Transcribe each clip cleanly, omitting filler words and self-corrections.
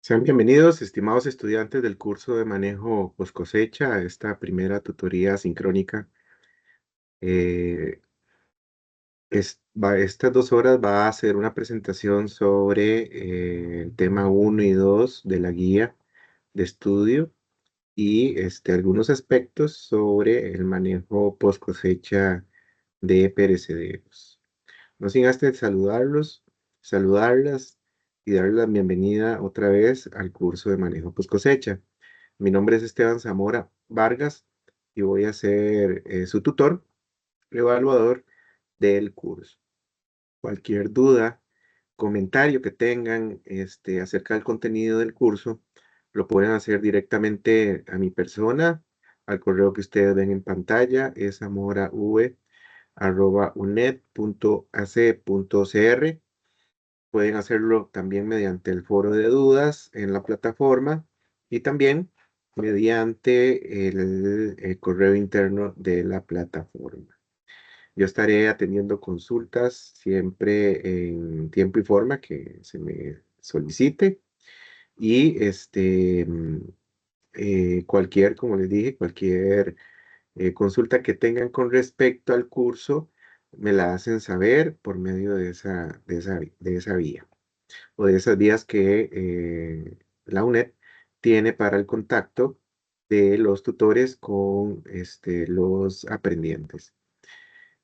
Sean bienvenidos, estimados estudiantes del curso de manejo post cosecha, a esta primera tutoría sincrónica. Eh, estas 2 horas va a ser una presentación sobre el tema 1 y 2 de la guía de estudio y algunos aspectos sobre el manejo post cosecha de perecederos. No sin antes saludarlas y darles la bienvenida otra vez al curso de manejo post cosecha. Mi nombre es Esteban Zamora Vargas y voy a ser su tutor, evaluador del curso. Cualquier duda, comentario que tengan acerca del contenido del curso, lo pueden hacer directamente a mi persona, al correo que ustedes ven en pantalla, es zamorav@uned.ac.cr. Pueden hacerlo también mediante el foro de dudas en la plataforma y también mediante el correo interno de la plataforma. Yo estaré atendiendo consultas siempre en tiempo y forma que se me solicite y como les dije, cualquier consulta que tengan con respecto al curso, me la hacen saber por medio de esa vía o de esas vías que la UNED tiene para el contacto de los tutores con los aprendientes.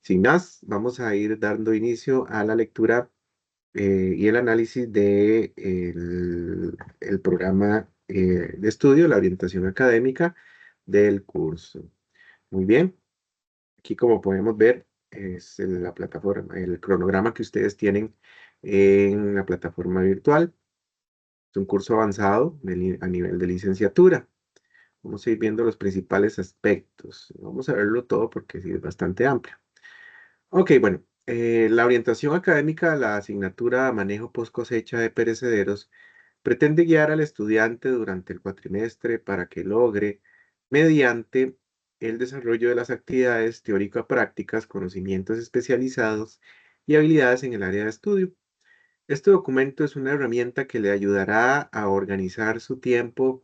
Sin más, vamos a ir dando inicio a la lectura y el análisis de el programa de estudio, la orientación académica del curso. Muy bien, aquí como podemos ver es la plataforma, el cronograma que ustedes tienen en la plataforma virtual. Es un curso avanzado a nivel de licenciatura. Vamos a ir viendo los principales aspectos. Vamos a verlo todo porque sí es bastante amplio. Ok, bueno, la orientación académica a la asignatura Manejo post cosecha de perecederos pretende guiar al estudiante durante el cuatrimestre para que logre, mediante el desarrollo de las actividades teórico-prácticas, conocimientos especializados y habilidades en el área de estudio. Este documento es una herramienta que le ayudará a organizar su tiempo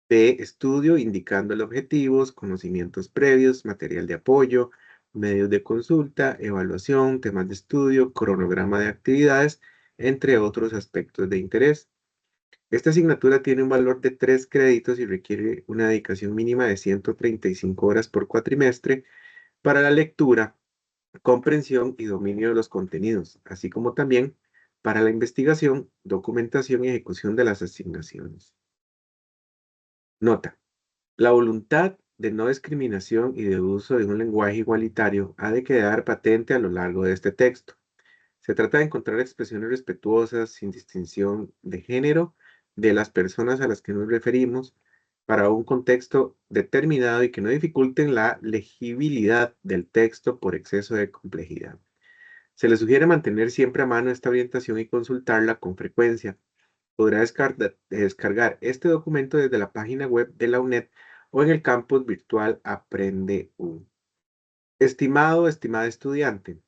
de estudio, indicándole objetivos, conocimientos previos, material de apoyo, medios de consulta, evaluación, temas de estudio, cronograma de actividades, entre otros aspectos de interés. Esta asignatura tiene un valor de 3 créditos y requiere una dedicación mínima de 135 horas por cuatrimestre para la lectura, comprensión y dominio de los contenidos, así como también para la investigación, documentación y ejecución de las asignaciones. Nota. La voluntad de no discriminación y de uso de un lenguaje igualitario ha de quedar patente a lo largo de este texto. Se trata de encontrar expresiones respetuosas, sin distinción de género, de las personas a las que nos referimos, para un contexto determinado y que no dificulten la legibilidad del texto por exceso de complejidad. Se le sugiere mantener siempre a mano esta orientación y consultarla con frecuencia. Podrá descargar este documento desde la página web de la UNED o en el campus virtual Aprende U. Estimada estudiante,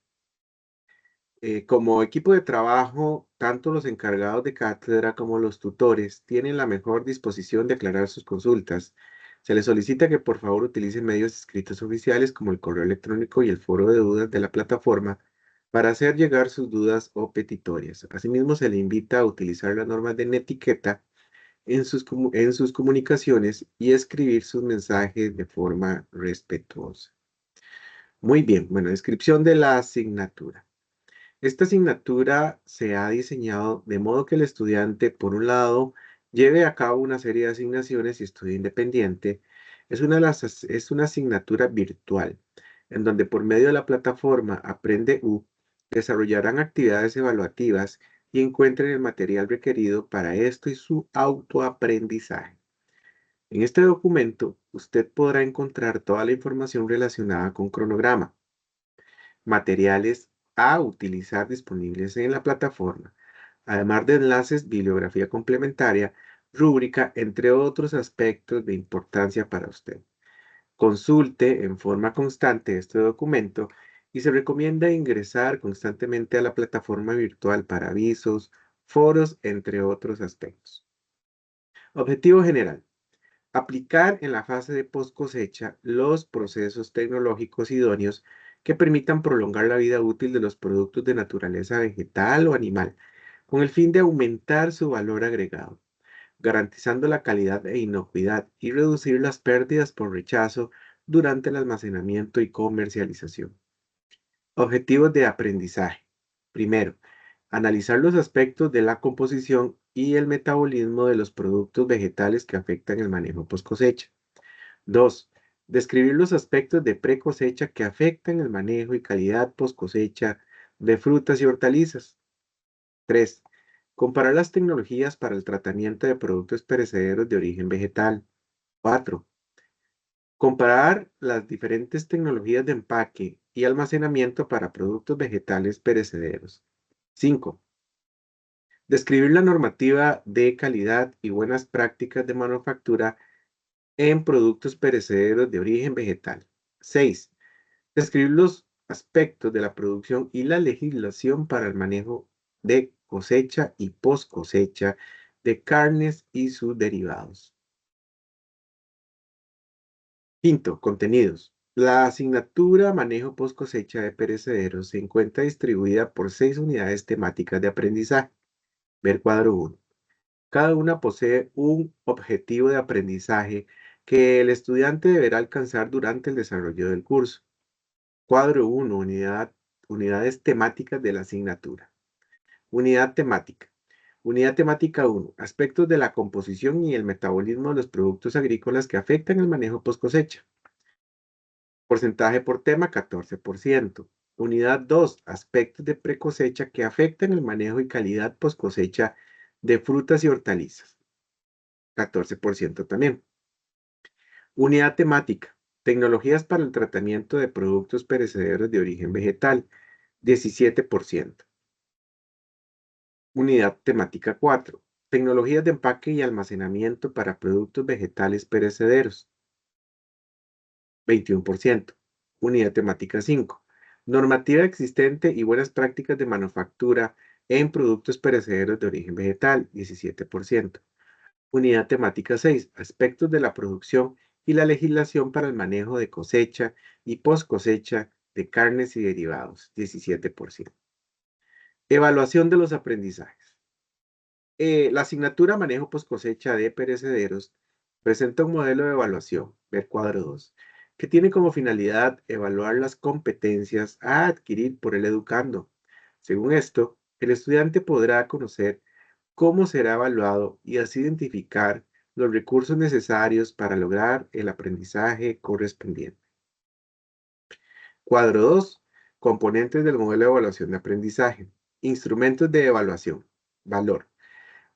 como equipo de trabajo, tanto los encargados de cátedra como los tutores tienen la mejor disposición de aclarar sus consultas. Se les solicita que por favor utilicen medios escritos oficiales como el correo electrónico y el foro de dudas de la plataforma para hacer llegar sus dudas o petitorias. Asimismo, se le invita a utilizar las normas de netiqueta en sus comunicaciones y escribir sus mensajes de forma respetuosa. Muy bien, bueno, descripción de la asignatura. Esta asignatura se ha diseñado de modo que el estudiante, por un lado, lleve a cabo una serie de asignaciones y estudio independiente. Es una asignatura virtual, en donde por medio de la plataforma Aprende U desarrollarán actividades evaluativas y encuentren el material requerido para esto y su autoaprendizaje. En este documento, usted podrá encontrar toda la información relacionada con cronograma, materiales a utilizar disponibles en la plataforma, además de enlaces, bibliografía complementaria, rúbrica, entre otros aspectos de importancia para usted. Consulte en forma constante este documento y se recomienda ingresar constantemente a la plataforma virtual para avisos, foros, entre otros aspectos. Objetivo general. Aplicar en la fase de post cosecha los procesos tecnológicos idóneos que permitan prolongar la vida útil de los productos de naturaleza vegetal o animal, con el fin de aumentar su valor agregado, garantizando la calidad e inocuidad y reducir las pérdidas por rechazo durante el almacenamiento y comercialización. Objetivos de aprendizaje. Primero, analizar los aspectos de la composición y el metabolismo de los productos vegetales que afectan el manejo post cosecha. 2. Describir los aspectos de pre cosecha que afectan el manejo y calidad post cosecha de frutas y hortalizas. 3. Comparar las tecnologías para el tratamiento de productos perecederos de origen vegetal. 4. Comparar las diferentes tecnologías de empaque y almacenamiento para productos vegetales perecederos. 5. Describir la normativa de calidad y buenas prácticas de manufactura en productos perecederos de origen vegetal. 6. Describir los aspectos de la producción y la legislación para el manejo de cosecha y post cosecha de carnes y sus derivados. Quinto, contenidos. La asignatura Manejo post cosecha de perecederos se encuentra distribuida por 6 unidades temáticas de aprendizaje. Ver cuadro 1. Cada una posee un objetivo de aprendizaje que el estudiante deberá alcanzar durante el desarrollo del curso. Cuadro 1. Unidades temáticas de la asignatura. Unidad temática. Unidad temática 1. Aspectos de la composición y el metabolismo de los productos agrícolas que afectan el manejo post cosecha. Porcentaje por tema, 14%. Unidad 2. Aspectos de precosecha que afectan el manejo y calidad post cosecha de frutas y hortalizas. 14% también. Unidad temática. Tecnologías para el tratamiento de productos perecederos de origen vegetal. 17%. Unidad temática 4. Tecnologías de empaque y almacenamiento para productos vegetales perecederos. 21%. Unidad temática 5. Normativa existente y buenas prácticas de manufactura en productos perecederos de origen vegetal. 17%. Unidad temática 6. Aspectos de la producción y la legislación para el manejo de cosecha y post cosecha de carnes y derivados. 17%. Evaluación de los aprendizajes. La asignatura Manejo post cosecha de perecederos presenta un modelo de evaluación, ver cuadro 2, que tiene como finalidad evaluar las competencias a adquirir por el educando. Según esto, el estudiante podrá conocer cómo será evaluado y así identificar los recursos necesarios para lograr el aprendizaje correspondiente. Cuadro 2. Componentes del modelo de evaluación de aprendizaje. Instrumentos de evaluación. Valor.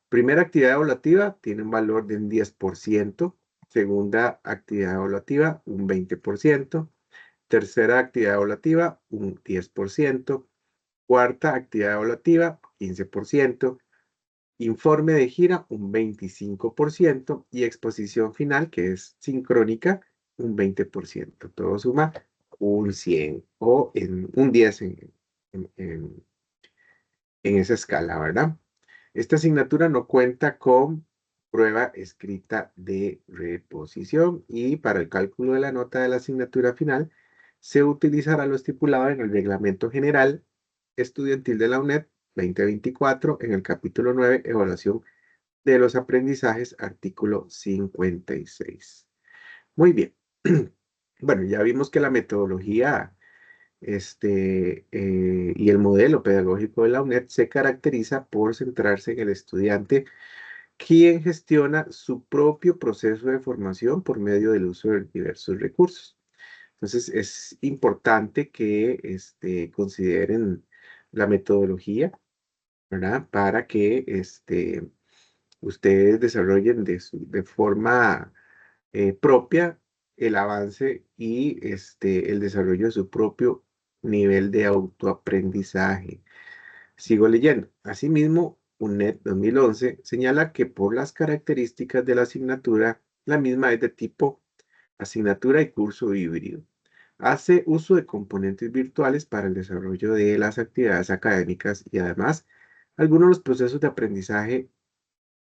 Primera actividad evaluativa tiene un valor de un 10%. Segunda actividad evaluativa, un 20%. Tercera actividad evaluativa, un 10%. Cuarta actividad evaluativa, 15%. Informe de gira, un 25%. Y exposición final, que es sincrónica, un 20%. Todo suma un 100 o en un 10 en esa escala, ¿verdad? Esta asignatura no cuenta con prueba escrita de reposición y para el cálculo de la nota de la asignatura final se utilizará lo estipulado en el Reglamento General Estudiantil de la UNED 2024 en el capítulo 9, Evaluación de los Aprendizajes, artículo 56. Muy bien. Bueno, ya vimos que la metodología y el modelo pedagógico de la UNED se caracteriza por centrarse en el estudiante, quien gestiona su propio proceso de formación por medio del uso de diversos recursos. Entonces, es importante que consideren la metodología, ¿verdad? Para que ustedes desarrollen de forma propia el avance y el desarrollo de su propio nivel de autoaprendizaje. Sigo leyendo. Asimismo, UNED 2011 señala que por las características de la asignatura, la misma es de tipo asignatura y curso híbrido. Hace uso de componentes virtuales para el desarrollo de las actividades académicas y además algunos de los procesos de aprendizaje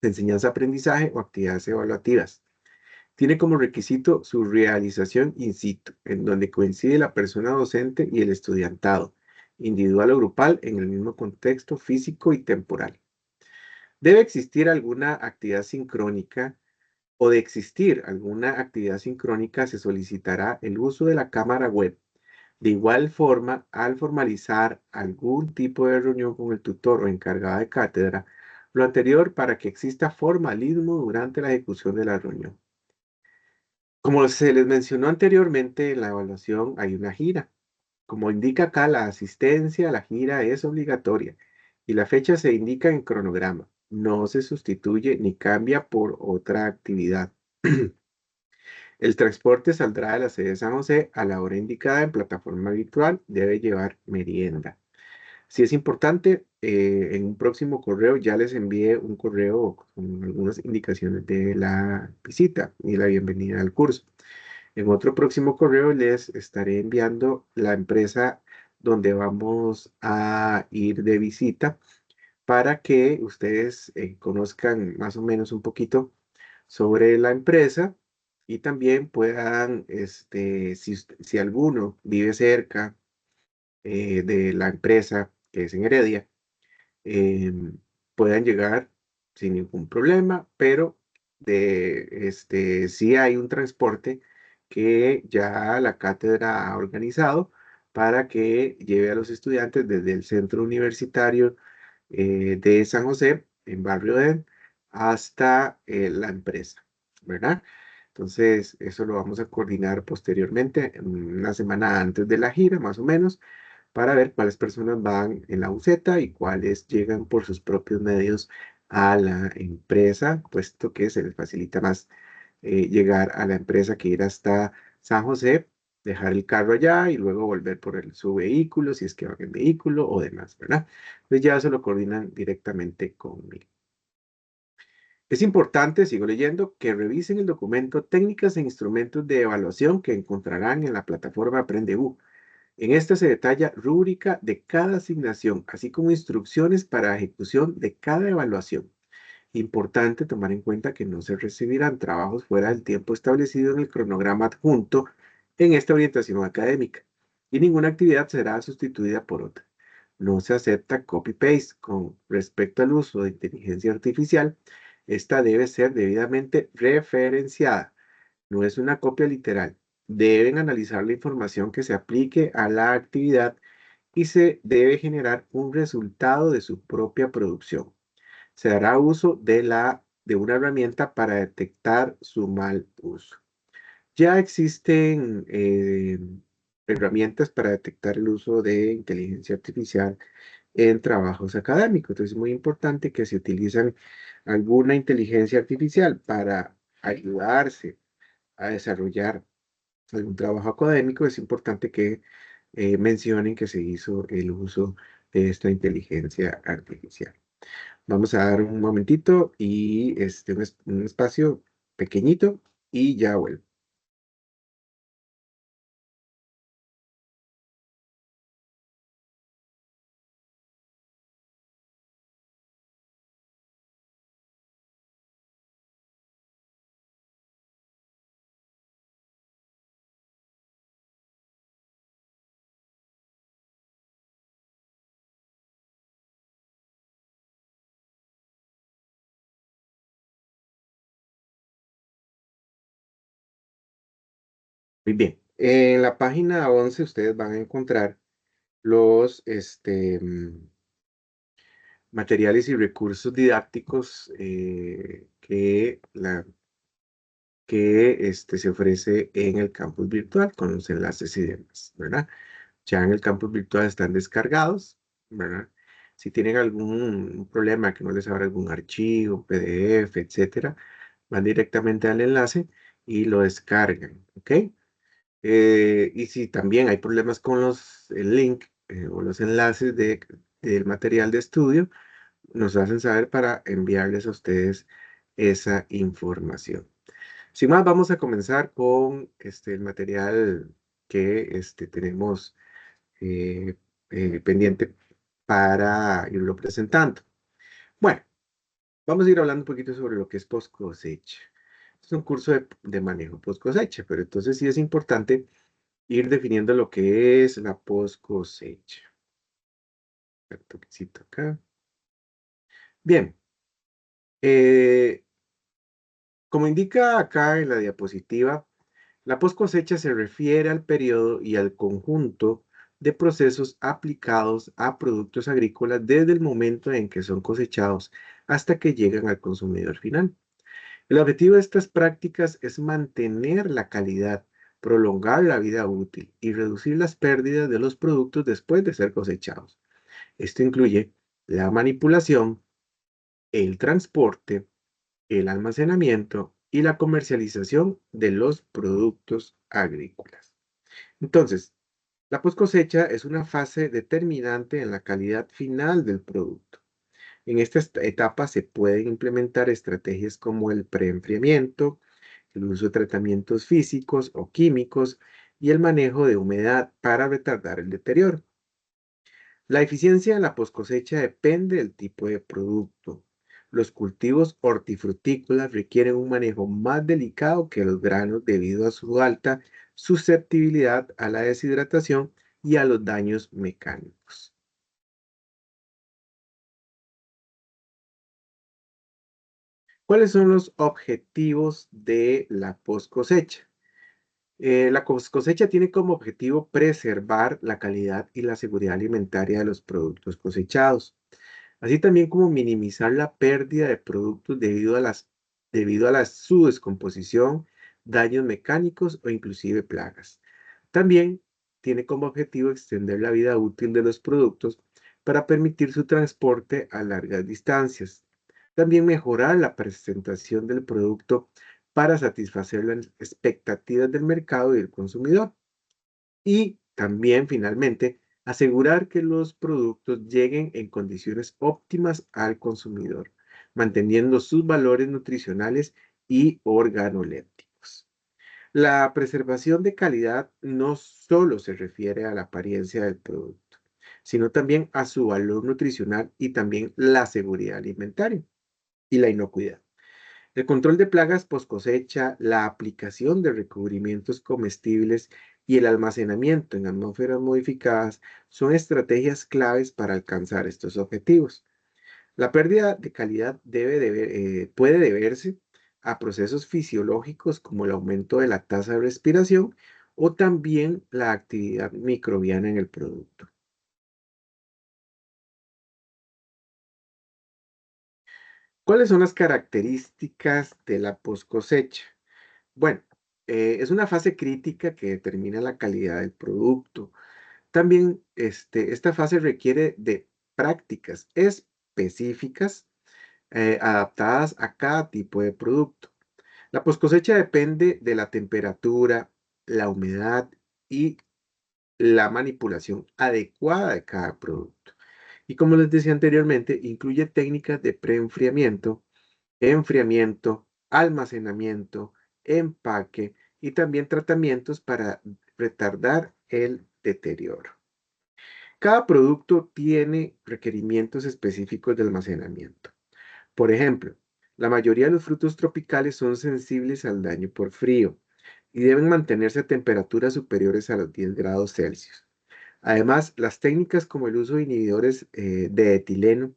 de enseñanza-aprendizaje o actividades evaluativas. Tiene como requisito su realización in situ, en donde coincide la persona docente y el estudiantado, individual o grupal, en el mismo contexto físico y temporal. Debe existir alguna actividad sincrónica o de existir alguna actividad sincrónica se solicitará el uso de la cámara web. De igual forma, al formalizar algún tipo de reunión con el tutor o encargado de cátedra, lo anterior para que exista formalismo durante la ejecución de la reunión. Como se les mencionó anteriormente, en la evaluación hay una gira. Como indica acá, la asistencia a la gira es obligatoria y la fecha se indica en cronograma. No se sustituye ni cambia por otra actividad. El transporte saldrá de la sede de San José a la hora indicada en plataforma virtual. Debe llevar merienda. Si es importante, en un próximo correo ya les envié un correo con algunas indicaciones de la visita y la bienvenida al curso. En otro próximo correo les estaré enviando la empresa donde vamos a ir de visita para que ustedes conozcan más o menos un poquito sobre la empresa y también puedan, si alguno vive cerca de la empresa que es en Heredia, puedan llegar sin ningún problema, pero sí hay un transporte que ya la cátedra ha organizado para que lleve a los estudiantes desde el centro universitario de San José, en Barrio Den, hasta la empresa, ¿verdad? Entonces, eso lo vamos a coordinar posteriormente, una semana antes de la gira, más o menos, para ver cuáles personas van en la buseta y cuáles llegan por sus propios medios a la empresa, puesto que se les facilita más llegar a la empresa que ir hasta San José, dejar el carro allá y luego volver por su vehículo, si es que van en vehículo o demás, ¿verdad? Entonces ya eso lo coordinan directamente conmigo. Es importante, sigo leyendo, que revisen el documento Técnicas e Instrumentos de Evaluación que encontrarán en la plataforma AprendeU. En esta se detalla rúbrica de cada asignación, así como instrucciones para ejecución de cada evaluación. Importante tomar en cuenta que no se recibirán trabajos fuera del tiempo establecido en el cronograma adjunto en esta orientación académica y ninguna actividad será sustituida por otra. No se acepta copy-paste con respecto al uso de inteligencia artificial. Esta debe ser debidamente referenciada. No es una copia literal. Deben analizar la información que se aplique a la actividad y se debe generar un resultado de su propia producción. Se dará uso de una herramienta para detectar su mal uso. Ya existen herramientas para detectar el uso de inteligencia artificial en trabajos académicos. Entonces es muy importante que si utilizan alguna inteligencia artificial para ayudarse a desarrollar algún trabajo académico, es importante que mencionen que se hizo el uso de esta inteligencia artificial. Vamos a dar un momentito y un espacio pequeñito y ya vuelvo. Muy bien. En la página 11 ustedes van a encontrar los materiales y recursos didácticos que se ofrece en el campus virtual con los enlaces y demás, ¿verdad? Ya en el campus virtual están descargados, ¿verdad? Si tienen algún problema que no les abra algún archivo, PDF, etcétera, van directamente al enlace y lo descargan, ¿ok? Y si también hay problemas con el link o los enlaces del material de estudio, nos hacen saber para enviarles a ustedes esa información. Sin más, vamos a comenzar con el material que tenemos eh, pendiente para irlo presentando. Bueno, Vamos a ir hablando un poquito sobre lo que es post cosecha. Es un curso de manejo post cosecha, pero entonces sí es importante ir definiendo lo que es la post cosecha. Un toquecito acá. Bien, eh, como indica acá en la diapositiva, la post cosecha se refiere al periodo y al conjunto de procesos aplicados a productos agrícolas desde el momento en que son cosechados hasta que llegan al consumidor final. El objetivo de estas prácticas es mantener la calidad, prolongar la vida útil y reducir las pérdidas de los productos después de ser cosechados. Esto incluye la manipulación, el transporte, el almacenamiento y la comercialización de los productos agrícolas. Entonces, la post cosecha es una fase determinante en la calidad final del producto. En esta etapa se pueden implementar estrategias como el preenfriamiento, el uso de tratamientos físicos o químicos y el manejo de humedad para retardar el deterioro. La eficiencia en la poscosecha depende del tipo de producto. Los cultivos hortifrutícolas requieren un manejo más delicado que los granos debido a su alta susceptibilidad a la deshidratación y a los daños mecánicos. ¿Cuáles son los objetivos de la poscosecha? La cosecha tiene como objetivo preservar la calidad y la seguridad alimentaria de los productos cosechados, así también como minimizar la pérdida de productos debido a su descomposición, daños mecánicos o inclusive plagas. También tiene como objetivo extender la vida útil de los productos para permitir su transporte a largas distancias. También mejorar la presentación del producto para satisfacer las expectativas del mercado y del consumidor. Y también, finalmente, asegurar que los productos lleguen en condiciones óptimas al consumidor, manteniendo sus valores nutricionales y organolépticos. La preservación de calidad no solo se refiere a la apariencia del producto, sino también a su valor nutricional y también la seguridad alimentaria y la inocuidad. El control de plagas post cosecha, la aplicación de recubrimientos comestibles y el almacenamiento en atmósferas modificadas son estrategias claves para alcanzar estos objetivos. La pérdida de calidad puede deberse a procesos fisiológicos como el aumento de la tasa de respiración o también la actividad microbiana en el producto. ¿Cuáles son las características de la post cosecha? Bueno, es una fase crítica que determina la calidad del producto. También esta fase requiere de prácticas específicas adaptadas a cada tipo de producto. La poscosecha depende de la temperatura, la humedad y la manipulación adecuada de cada producto. Y como les decía anteriormente, incluye técnicas de preenfriamiento, enfriamiento, almacenamiento, empaque y también tratamientos para retardar el deterioro. Cada producto tiene requerimientos específicos de almacenamiento. Por ejemplo, la mayoría de los frutos tropicales son sensibles al daño por frío y deben mantenerse a temperaturas superiores a los 10 grados Celsius. Además, las técnicas como el uso de inhibidores de etileno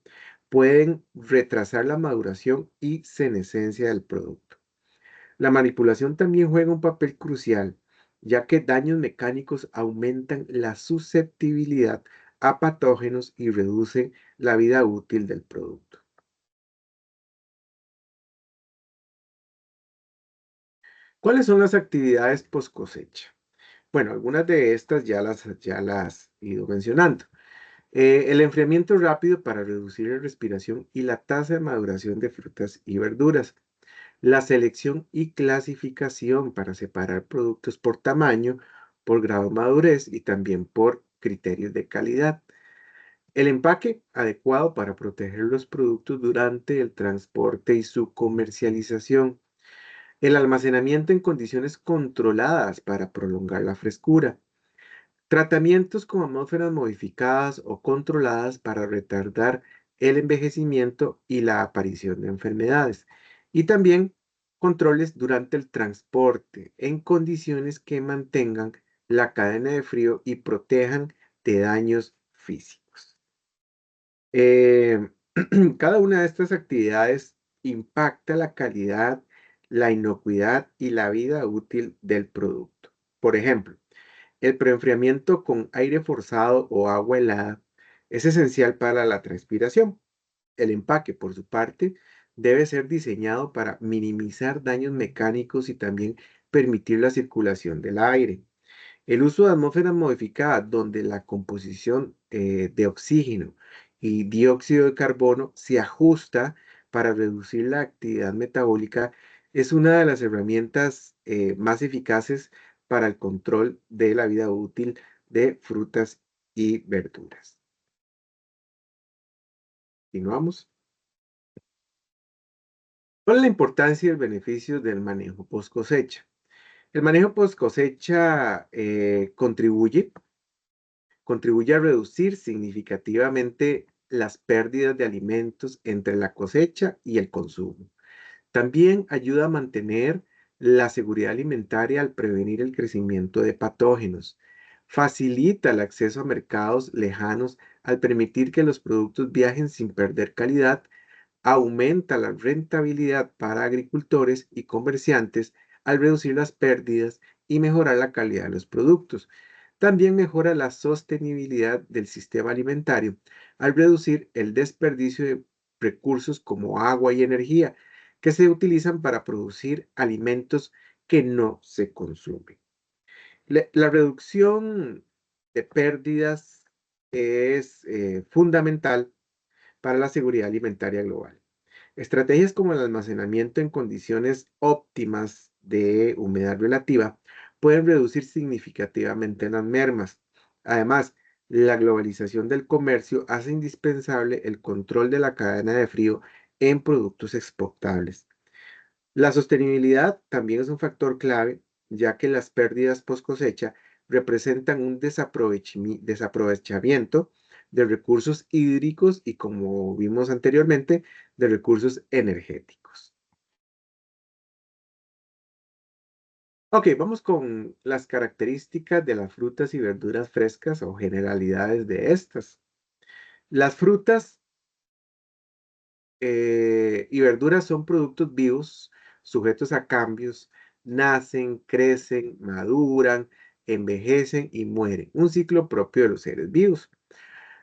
pueden retrasar la maduración y senescencia del producto. La manipulación también juega un papel crucial, ya que daños mecánicos aumentan la susceptibilidad a patógenos y reducen la vida útil del producto. ¿Cuáles son las actividades post cosecha? Bueno, algunas de estas ya las he ido mencionando. El enfriamiento rápido para reducir la respiración y la tasa de maduración de frutas y verduras. La selección y clasificación para separar productos por tamaño, por grado de madurez y también por criterios de calidad. El empaque adecuado para proteger los productos durante el transporte y su comercialización. El almacenamiento en condiciones controladas para prolongar la frescura. Tratamientos con atmósferas modificadas o controladas para retardar el envejecimiento y la aparición de enfermedades. Y también controles durante el transporte en condiciones que mantengan la cadena de frío y protejan de daños físicos. Eh, cada una de estas actividades impacta la calidad, la inocuidad y la vida útil del producto. Por ejemplo, el preenfriamiento con aire forzado o agua helada es esencial para la transpiración. El empaque, por su parte, debe ser diseñado para minimizar daños mecánicos y también permitir la circulación del aire. El uso de atmósferas modificadas, donde la composición de oxígeno y dióxido de carbono se ajusta para reducir la actividad metabólica, es una de las herramientas más eficaces para el control de la vida útil de frutas y verduras. Continuamos. ¿Cuál es la importancia y el beneficio del manejo post cosecha? El manejo post cosecha contribuye a reducir significativamente las pérdidas de alimentos entre la cosecha y el consumo. También ayuda a mantener la seguridad alimentaria al prevenir el crecimiento de patógenos. Facilita el acceso a mercados lejanos al permitir que los productos viajen sin perder calidad. Aumenta la rentabilidad para agricultores y comerciantes al reducir las pérdidas y mejorar la calidad de los productos. También mejora la sostenibilidad del sistema alimentario al reducir el desperdicio de recursos como agua y energía que se utilizan para producir alimentos que no se consumen. La reducción de pérdidas es fundamental para la seguridad alimentaria global. Estrategias como el almacenamiento en condiciones óptimas de humedad relativa pueden reducir significativamente las mermas. Además, la globalización del comercio hace indispensable el control de la cadena de frío en productos exportables. La sostenibilidad también es un factor clave, ya que las pérdidas post cosecha representan un desaprovechamiento de recursos hídricos y, como vimos anteriormente, de recursos energéticos. Ok, vamos con las características de las frutas y verduras frescas o generalidades de estas. Las frutas y verduras son productos vivos, sujetos a cambios, nacen, crecen, maduran, envejecen y mueren. Un ciclo propio de los seres vivos.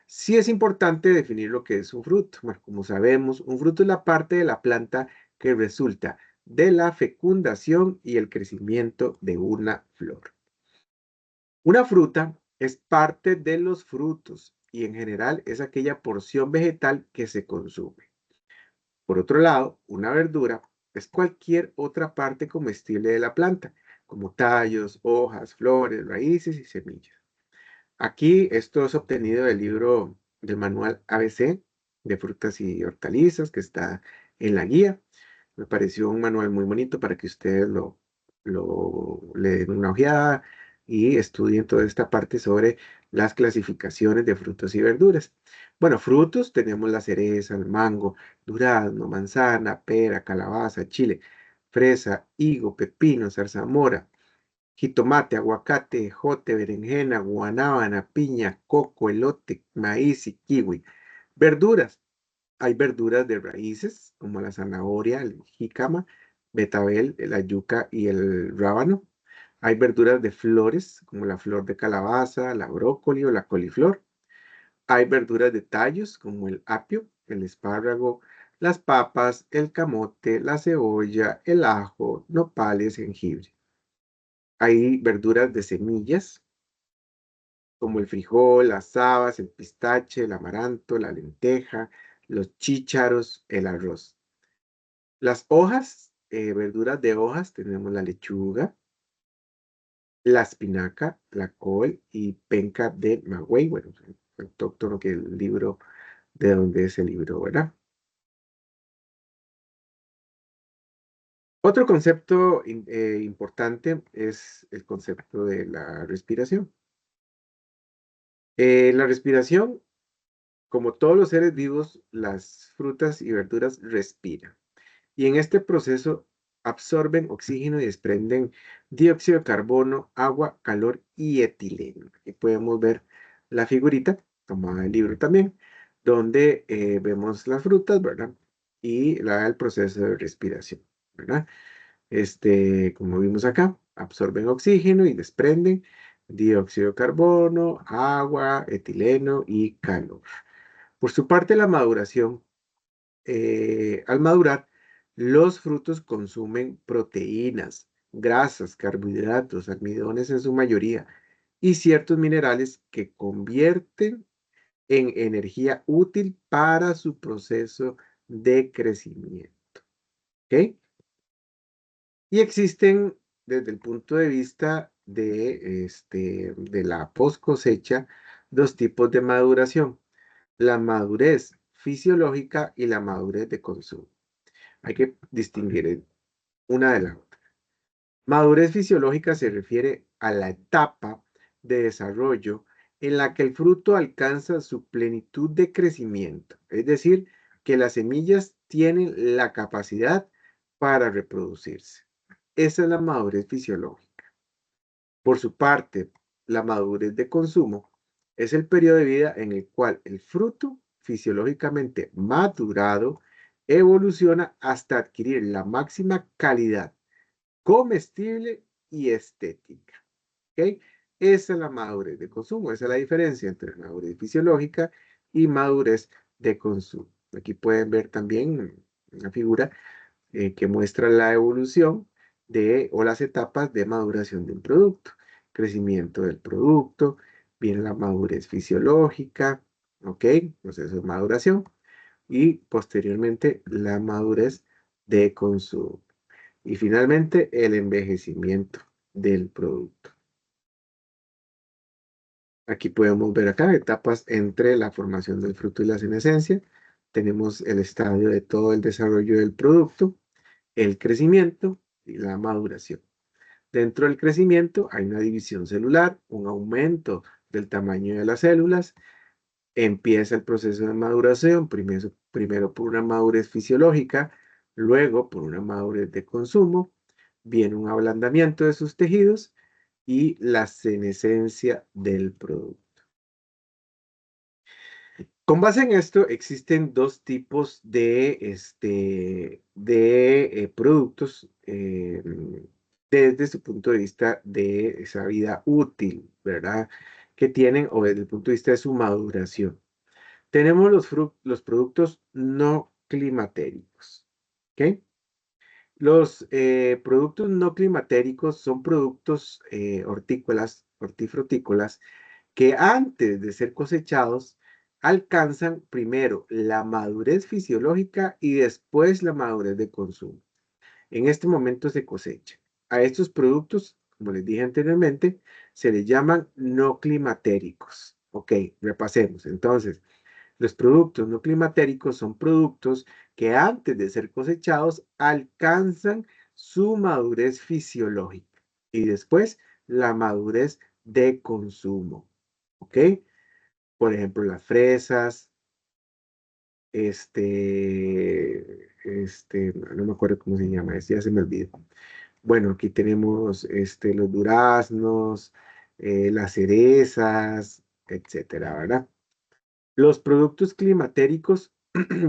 Sí es importante definir lo que es un fruto. Bueno, como sabemos, un fruto es la parte de la planta que resulta de la fecundación y el crecimiento de una flor. Una fruta es parte de los frutos y en general es aquella porción vegetal que se consume. Por otro lado, una verdura es cualquier otra parte comestible de la planta, como tallos, hojas, flores, raíces y semillas. Aquí esto es obtenido del libro del manual ABC de frutas y hortalizas que está en la guía. Me pareció un manual muy bonito para que ustedes le den una ojeada y estudien toda esta parte sobre las clasificaciones de frutas y verduras. Bueno, frutos tenemos la cereza, el mango, durazno, manzana, pera, calabaza, chile, fresa, higo, pepino, zarzamora, jitomate, aguacate, ejote, berenjena, guanábana, piña, coco, elote, maíz y kiwi. Verduras. Hay verduras de raíces, como la zanahoria, el jícama, betabel, la yuca y el rábano. Hay verduras de flores, como la flor de calabaza, la brócoli o la coliflor. Hay verduras de tallos, como el apio, el espárrago, las papas, el camote, la cebolla, el ajo, nopales, jengibre. Hay verduras de semillas, como el frijol, las habas, el pistache, el amaranto, la lenteja, los chícharos, el arroz. Las hojas, verduras de hojas, tenemos la lechuga, la espinaca, la col y penca de maguey, bueno, autóctono que el libro, de donde es el libro, ¿verdad? Otro concepto importante es el concepto de la respiración. La respiración como todos los seres vivos, las frutas y verduras respiran. Y en este proceso absorben oxígeno y desprenden dióxido de carbono, agua, calor y etileno. Aquí podemos ver la figurita, tomada del libro también, donde vemos las frutas, ¿verdad? Y el proceso de respiración, ¿verdad? Como vimos acá, absorben oxígeno y desprenden dióxido de carbono, agua, etileno y calor. Por su parte, la maduración al madurar, los frutos consumen proteínas, grasas, carbohidratos, almidones en su mayoría y ciertos minerales que convierten en energía útil para su proceso de crecimiento. ¿Ok? Y existen, desde el punto de vista de la post cosecha, dos tipos de maduración: la madurez fisiológica y la madurez de consumo. Hay que distinguir una de la otra. Madurez fisiológica se refiere a la etapa de desarrollo en la que el fruto alcanza su plenitud de crecimiento, es decir, que las semillas tienen la capacidad para reproducirse. Esa es la madurez fisiológica. Por su parte, la madurez de consumo es el periodo de vida en el cual el fruto fisiológicamente madurado evoluciona hasta adquirir la máxima calidad comestible y estética. ¿Ok? Esa es la madurez de consumo. Esa es la diferencia entre madurez fisiológica y madurez de consumo. Aquí pueden ver también una figura que muestra la evolución o las etapas de maduración de un producto. Crecimiento del producto, viene la madurez fisiológica, ¿ok? Proceso de maduración y posteriormente la madurez de consumo. Y finalmente el envejecimiento del producto. Aquí podemos ver acá etapas entre la formación del fruto y la senescencia. Tenemos el estadio de todo el desarrollo del producto, el crecimiento y la maduración. Dentro del crecimiento hay una división celular, un aumento del tamaño de las células. Empieza el proceso de maduración, primero por una madurez fisiológica, luego por una madurez de consumo. Viene un ablandamiento de sus tejidos y la senescencia del producto. Con base en esto, existen dos tipos de productos desde su punto de vista de esa vida útil, ¿verdad? Que tienen, o desde el punto de vista de su maduración. Tenemos los productos no climatéricos, ¿ok? Los productos no climatéricos son productos hortifrutícolas, que antes de ser cosechados alcanzan primero la madurez fisiológica y después la madurez de consumo. En este momento se cosecha. A estos productos, como les dije anteriormente, se les llaman no climatéricos. Ok, repasemos. Entonces, los productos no climatéricos son productos que antes de ser cosechados alcanzan su madurez fisiológica y después la madurez de consumo. ¿Ok? Por ejemplo, las fresas, no me acuerdo cómo se llama, ya se me olvidó. Bueno, aquí tenemos los duraznos, las cerezas, etcétera, ¿verdad? Los productos climatéricos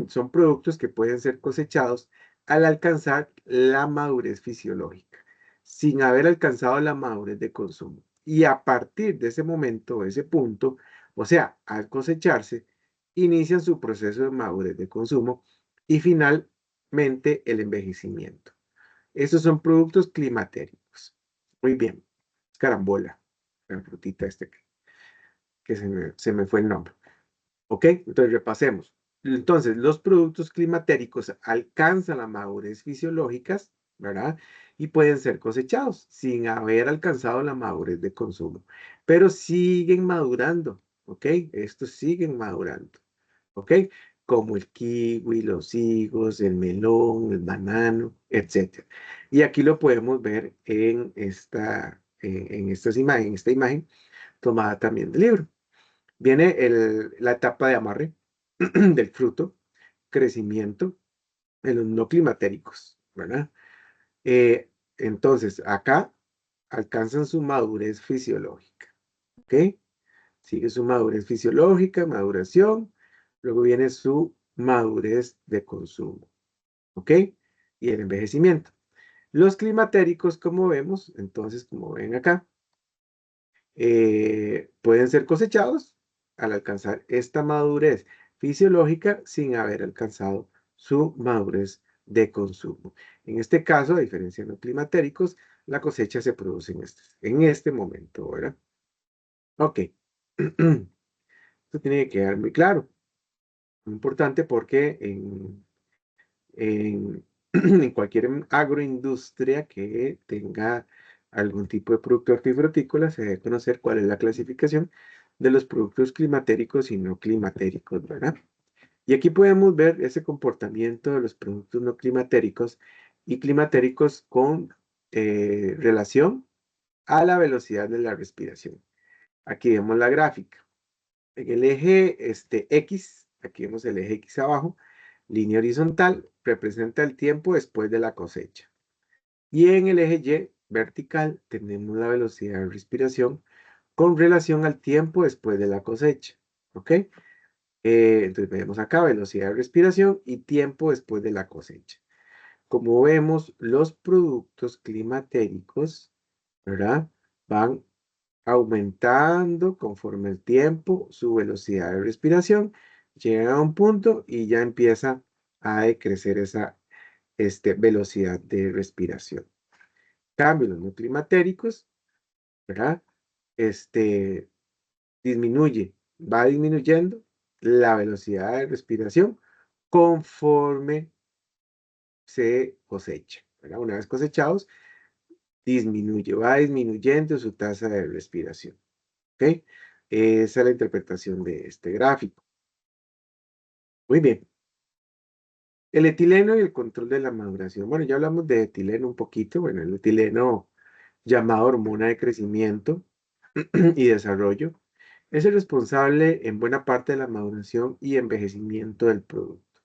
son productos que pueden ser cosechados al alcanzar la madurez fisiológica, sin haber alcanzado la madurez de consumo. Y a partir de ese momento, ese punto, o sea, al cosecharse, inician su proceso de madurez de consumo y finalmente el envejecimiento. Estos son productos climatéricos. Muy bien. Carambola, la frutita que se me fue el nombre. ¿Ok? Entonces repasemos. Entonces, los productos climatéricos alcanzan la madurez fisiológicas, ¿verdad? Y pueden ser cosechados sin haber alcanzado la madurez de consumo, pero siguen madurando, ¿ok? Estos siguen madurando, ¿ok? Como el kiwi, los higos, el melón, el banano, etc. Y aquí lo podemos ver en esta imagen tomada también del libro. Viene la etapa de amarre. del fruto, crecimiento en los no climatéricos, ¿verdad? Entonces, acá alcanzan su madurez fisiológica, ¿ok? Sigue su madurez fisiológica, maduración, luego viene su madurez de consumo, ¿ok? Y el envejecimiento. Los climatéricos, como vemos, entonces, como ven acá, pueden ser cosechados al alcanzar esta madurez fisiológica sin haber alcanzado su madurez de consumo. En este caso, a diferencia de los climatéricos, la cosecha se produce en este momento, ¿verdad? Ok. Esto tiene que quedar muy claro. Muy importante porque en, en cualquier agroindustria que tenga algún tipo de producto hortifrutícola, se debe conocer cuál es la clasificación de los productos climatéricos y no climatéricos, ¿verdad? Y aquí podemos ver ese comportamiento de los productos no climatéricos y climatéricos con relación a la velocidad de la respiración. Aquí vemos la gráfica. En el eje X, aquí vemos el eje X abajo, línea horizontal, representa el tiempo después de la cosecha. Y en el eje Y vertical tenemos la velocidad de respiración con relación al tiempo después de la cosecha. ¿Ok? Entonces vemos acá velocidad de respiración y tiempo después de la cosecha. Como vemos, los productos climatéricos, ¿verdad? Van aumentando conforme el tiempo su velocidad de respiración, llega a un punto y ya empieza a decrecer esa velocidad de respiración. Cambio los no climatéricos, ¿verdad? Este, va disminuyendo la velocidad de respiración conforme se cosecha, ¿verdad? Una vez cosechados, va disminuyendo su tasa de respiración. ¿Ok? Esa es la interpretación de este gráfico. Muy bien. El etileno y el control de la maduración. Bueno, ya hablamos de etileno un poquito. Bueno, el etileno, llamado hormona de crecimiento y desarrollo, es el responsable en buena parte de la maduración y envejecimiento del producto.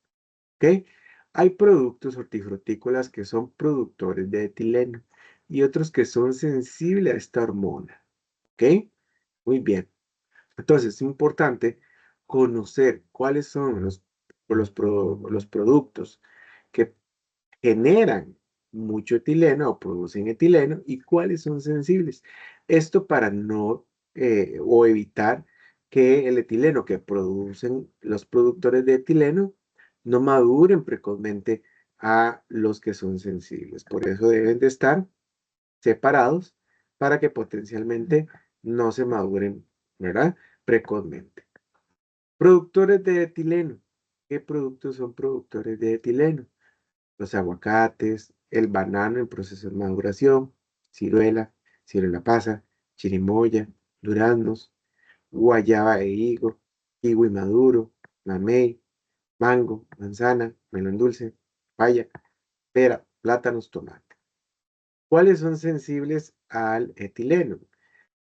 ¿Ok? Hay productos hortifrutícolas que son productores de etileno y otros que son sensibles a esta hormona. ¿Ok? Muy bien. Entonces, es importante conocer cuáles son los productos que generan mucho etileno o producen etileno y cuáles son sensibles. Esto para no o evitar que el etileno que producen los productores de etileno no maduren precozmente a los que son sensibles. Por eso deben de estar separados para que potencialmente no se maduren, ¿verdad? Precozmente. Productores de etileno. ¿Qué productos son productores de etileno? Los aguacates, el banano en proceso de maduración, ciruela pasa, chirimoya, duraznos, guayaba e higo, kiwi maduro, mamey, mango, manzana, melón dulce, paya, pera, plátanos, tomate. ¿Cuáles son sensibles al etileno?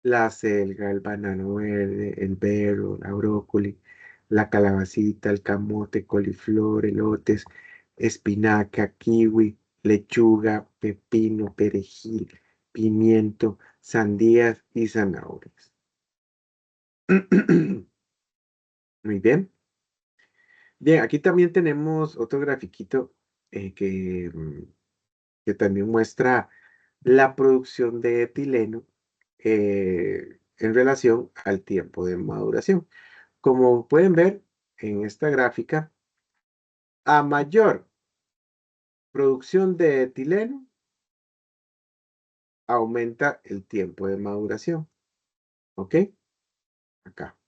La selga, el banano verde, el berro, la brócoli, la calabacita, el camote, coliflor, elotes, espinaca, kiwi, lechuga, pepino, perejil, pimiento, sandías y zanahorias. Muy bien. Bien, aquí también tenemos otro grafiquito que también muestra la producción de etileno en relación al tiempo de maduración. Como pueden ver en esta gráfica, a mayor producción de etileno, aumenta el tiempo de maduración. ¿Ok? Acá.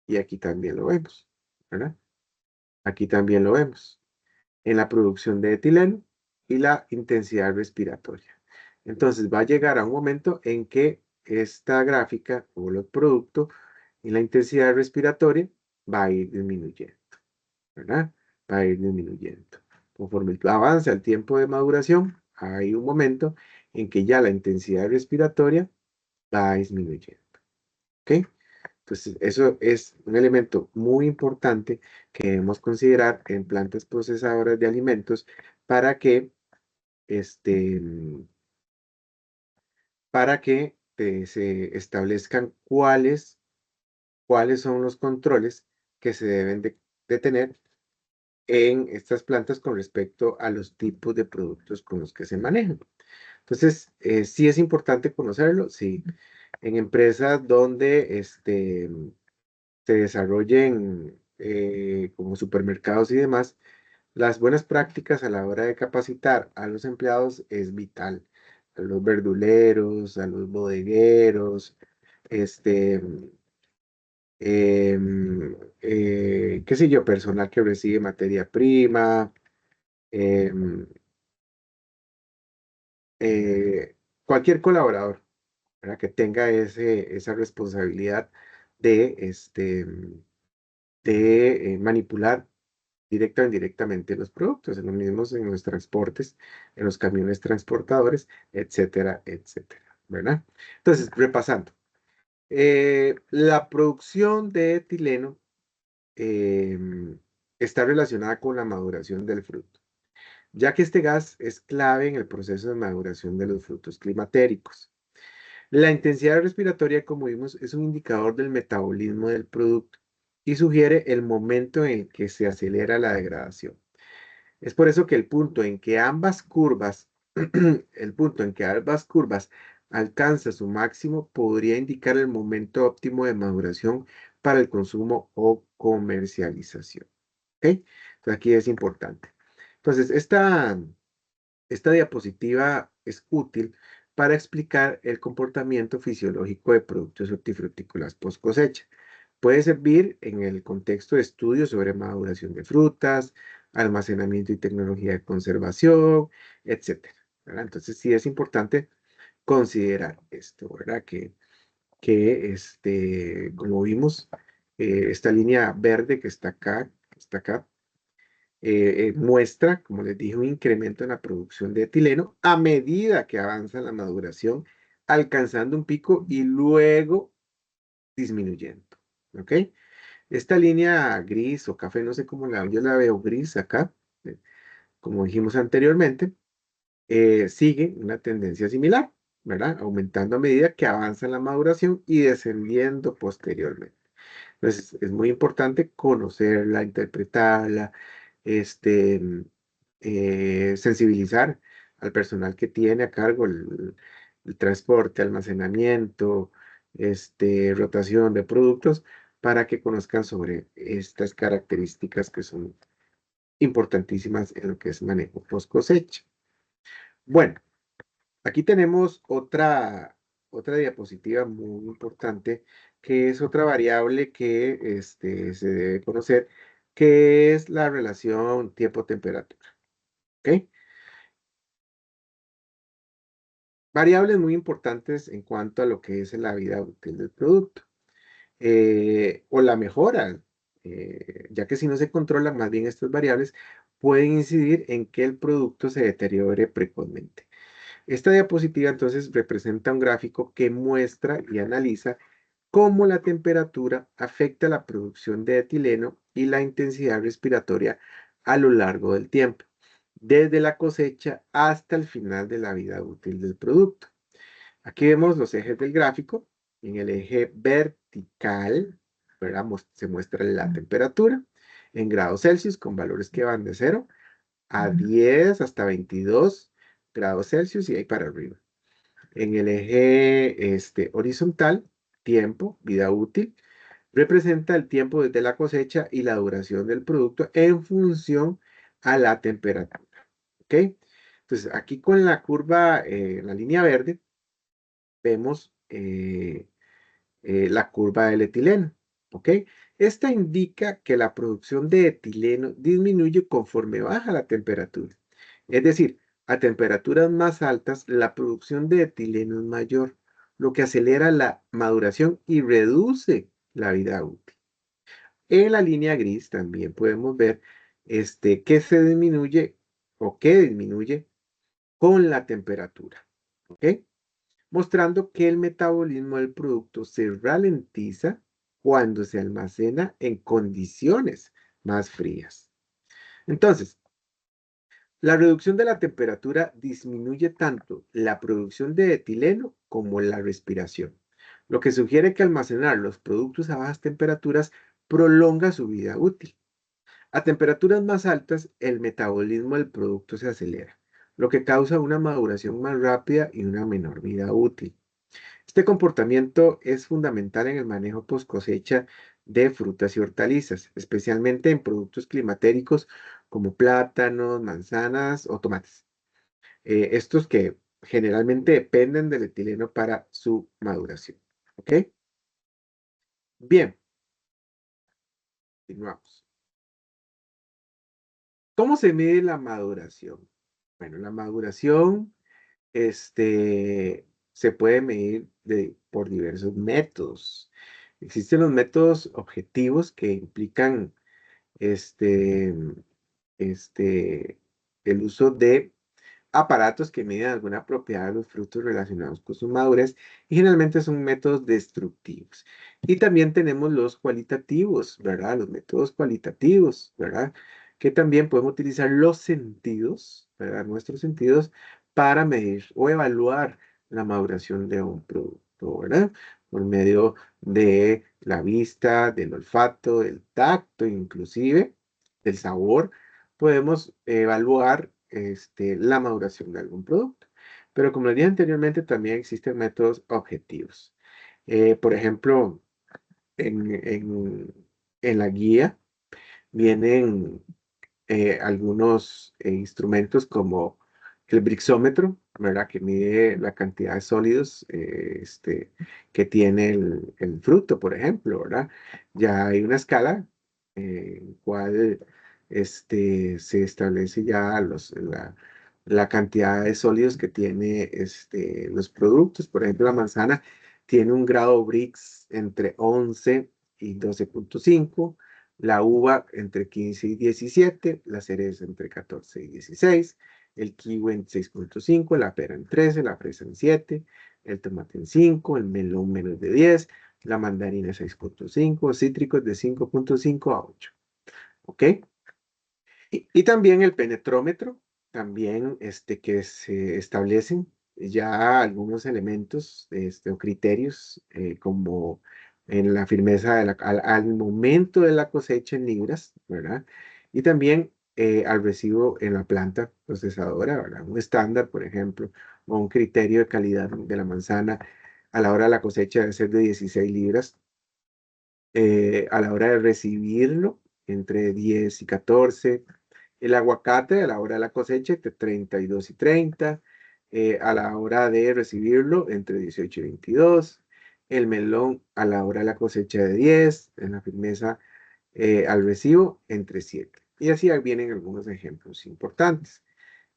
Y aquí también lo vemos, ¿verdad? Aquí también lo vemos. En la producción de etileno y la intensidad respiratoria. Entonces va a llegar a un momento en que esta gráfica o los productos y la intensidad respiratoria va a ir disminuyendo, ¿verdad? Va a ir disminuyendo. Conforme avanza el tiempo de maduración, hay un momento en que ya la intensidad respiratoria va disminuyendo. ¿Ok? Entonces, eso es un elemento muy importante que debemos considerar en plantas procesadoras de alimentos para que, este, se establezcan cuáles son los controles que se deben de tener en estas plantas con respecto a los tipos de productos con los que se manejan. Entonces, sí es importante conocerlo, sí. En empresas donde se desarrollen como supermercados y demás, las buenas prácticas a la hora de capacitar a los empleados es vital. A los verduleros, a los bodegueros, este, qué sé yo, personal que recibe materia prima, em, cualquier colaborador, ¿verdad? Que tenga esa responsabilidad de, manipular directa o indirectamente los productos, en los mismos en los transportes, en los camiones transportadores, etcétera, etcétera, ¿verdad? Entonces, repasando, la producción de etileno está relacionada con la maduración del fruto, ya que este gas es clave en el proceso de maduración de los frutos climatéricos. La intensidad respiratoria, como vimos, es un indicador del metabolismo del producto y sugiere el momento en el que se acelera la degradación. Es por eso que el punto en que ambas curvas alcanza su máximo podría indicar el momento óptimo de maduración para el consumo o comercialización. ¿Ok? Entonces aquí es importante. Entonces, esta diapositiva es útil para explicar el comportamiento fisiológico de productos hortifrutícolas post cosecha. Puede servir en el contexto de estudios sobre maduración de frutas, almacenamiento y tecnología de conservación, etcétera, ¿verdad? Entonces sí es importante considerar esto, ¿verdad? Como vimos, esta línea verde que está acá, muestra, como les dije, un incremento en la producción de etileno a medida que avanza la maduración, alcanzando un pico y luego disminuyendo. ¿Ok? Esta línea gris o café, no sé cómo yo la veo gris acá, eh, como dijimos anteriormente, sigue una tendencia similar, ¿verdad? Aumentando a medida que avanza la maduración y descendiendo posteriormente. Entonces, es muy importante conocerla, interpretarla, este, sensibilizar al personal que tiene a cargo el transporte, almacenamiento, rotación de productos, para que conozcan sobre estas características que son importantísimas en lo que es manejo post cosecha. Bueno, aquí tenemos otra diapositiva muy importante, que es otra variable que se debe conocer, que es la relación tiempo-temperatura. ¿Ok? Variables muy importantes en cuanto a lo que es la vida útil del producto o la mejora, ya que si no se controlan más bien estas variables, pueden incidir en que el producto se deteriore precozmente. Esta diapositiva entonces representa un gráfico que muestra y analiza cómo la temperatura afecta la producción de etileno y la intensidad respiratoria a lo largo del tiempo, desde la cosecha hasta el final de la vida útil del producto. Aquí vemos los ejes del gráfico. En el eje vertical, ¿verdad? Se muestra la temperatura en grados Celsius con valores que van de 0 a 10 hasta 22 grados Celsius y ahí para arriba. En el eje horizontal, tiempo, vida útil, representa el tiempo desde la cosecha y la duración del producto en función a la temperatura. ¿Ok? Entonces, aquí con la curva, la línea verde, vemos la curva del etileno. ¿Ok? Esta indica que la producción de etileno disminuye conforme baja la temperatura. Es decir, a temperaturas más altas, la producción de etileno es mayor, lo que acelera la maduración y reduce la vida útil. En la línea gris también podemos ver que se disminuye o que disminuye con la temperatura. ¿Ok? Mostrando que el metabolismo del producto se ralentiza cuando se almacena en condiciones más frías. Entonces, la reducción de la temperatura disminuye tanto la producción de etileno como la respiración, lo que sugiere que almacenar los productos a bajas temperaturas prolonga su vida útil. A temperaturas más altas, el metabolismo del producto se acelera, lo que causa una maduración más rápida y una menor vida útil. Este comportamiento es fundamental en el manejo post cosecha de frutas y hortalizas, especialmente en productos climatéricos como plátanos, manzanas o tomates. Estos que generalmente dependen del etileno para su maduración. ¿Ok? Bien, continuamos. ¿Cómo se mide la maduración? Bueno, la maduración se puede medir por diversos métodos. Existen los métodos objetivos que implican este, este, el uso de aparatos que miden alguna propiedad de los frutos relacionados con su madurez y generalmente son métodos destructivos. Y también tenemos los cualitativos, ¿verdad? Los métodos cualitativos, ¿verdad? Que también podemos utilizar los sentidos, ¿verdad? Nuestros sentidos para medir o evaluar la maduración de un producto, ¿verdad? Por medio de la vista, del olfato, del tacto, inclusive del sabor podemos evaluar la maduración de algún producto. Pero como les dije anteriormente, también existen métodos objetivos. Por ejemplo, en la guía vienen algunos instrumentos como el brixómetro, ¿verdad? Que mide la cantidad de sólidos que tiene el fruto, por ejemplo, ¿verdad? Ya hay una escala en cual se establece ya la cantidad de sólidos que tiene los productos. Por ejemplo, la manzana tiene un grado Brix entre 11 y 12,5, la uva entre 15 y 17, la cereza entre 14 y 16, el kiwi en 6,5, la pera en 13, la fresa en 7, el tomate en 5, el melón menos de 10, la mandarina 6,5, cítricos de 5,5 a 8. ¿Ok? Y también el penetrómetro, también que se establecen ya algunos elementos o criterios como en la firmeza al momento de la cosecha en libras, ¿verdad? Y también al recibo en la planta procesadora, ¿verdad? Un estándar, por ejemplo, o un criterio de calidad de la manzana a la hora de la cosecha debe ser de 16 libras, a la hora de recibirlo entre 10 y 14, el aguacate a la hora de la cosecha entre 32 y 30, a la hora de recibirlo entre 18 y 22, el melón a la hora de la cosecha de 10, en la firmeza al recibo entre 7. Y así vienen algunos ejemplos importantes.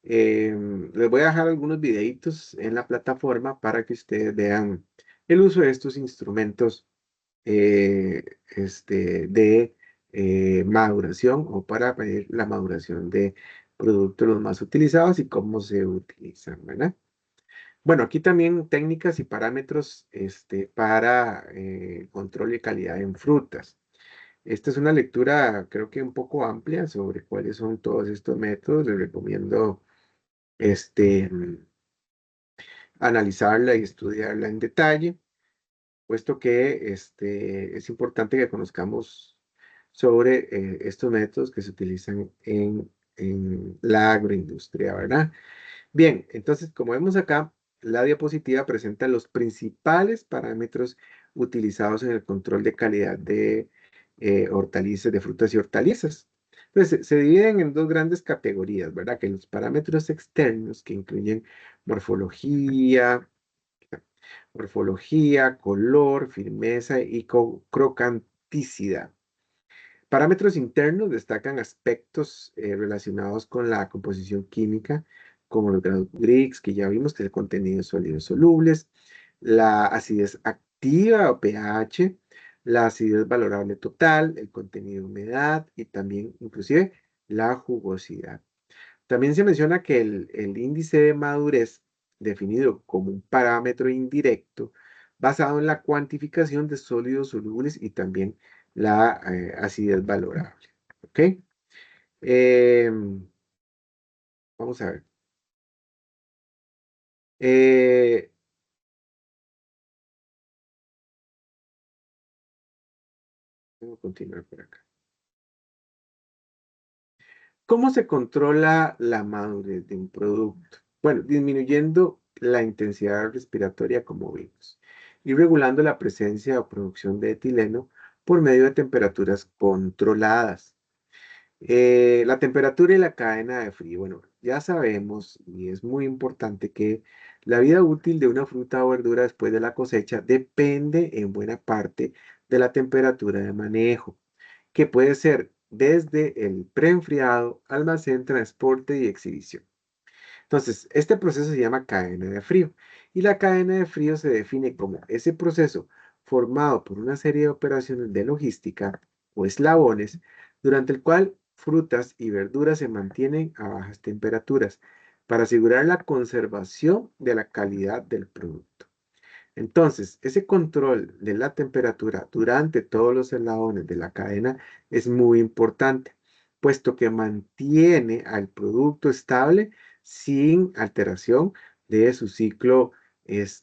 Les voy a dejar algunos videitos en la plataforma para que ustedes vean el uso de estos instrumentos de maduración o para medir la maduración de productos los más utilizados y cómo se utilizan, ¿verdad? Bueno, aquí también técnicas y parámetros para control y calidad en frutas. Esta es una lectura, creo que un poco amplia sobre cuáles son todos estos métodos. Les recomiendo este, mm, analizarla y estudiarla en detalle, puesto que es importante que conozcamos sobre estos métodos que se utilizan en la agroindustria, ¿verdad? Bien, entonces, como vemos acá, la diapositiva presenta los principales parámetros utilizados en el control de calidad de hortalizas, de frutas y hortalizas. Entonces, se dividen en dos grandes categorías, ¿verdad? Que los parámetros externos, que incluyen morfología, color, firmeza y crocanticidad. Parámetros internos destacan aspectos relacionados con la composición química, como los grados Brix, que ya vimos que es el contenido de sólidos solubles, la acidez activa o pH, la acidez valorable total, el contenido de humedad y también inclusive la jugosidad. También se menciona que el índice de madurez, definido como un parámetro indirecto, basado en la cuantificación de sólidos solubles y también la acidez valorable. ¿Ok? Em, Vamos a ver. Eh, Vamos a continuar por acá. ¿Cómo se controla la madurez de un producto? Bueno, disminuyendo la intensidad respiratoria, como vimos, y regulando la presencia o producción de etileno por medio de temperaturas controladas. La temperatura y la cadena de frío. Bueno, ya sabemos, y es muy importante, que la vida útil de una fruta o verdura después de la cosecha depende en buena parte de la temperatura de manejo, que puede ser desde el preenfriado, almacén, transporte y exhibición. Entonces, este proceso se llama cadena de frío y la cadena de frío se define como ese proceso formado por una serie de operaciones de logística o eslabones durante el cual frutas y verduras se mantienen a bajas temperaturas para asegurar la conservación de la calidad del producto. Entonces, ese control de la temperatura durante todos los eslabones de la cadena es muy importante, puesto que mantiene al producto estable sin alteración de su ciclo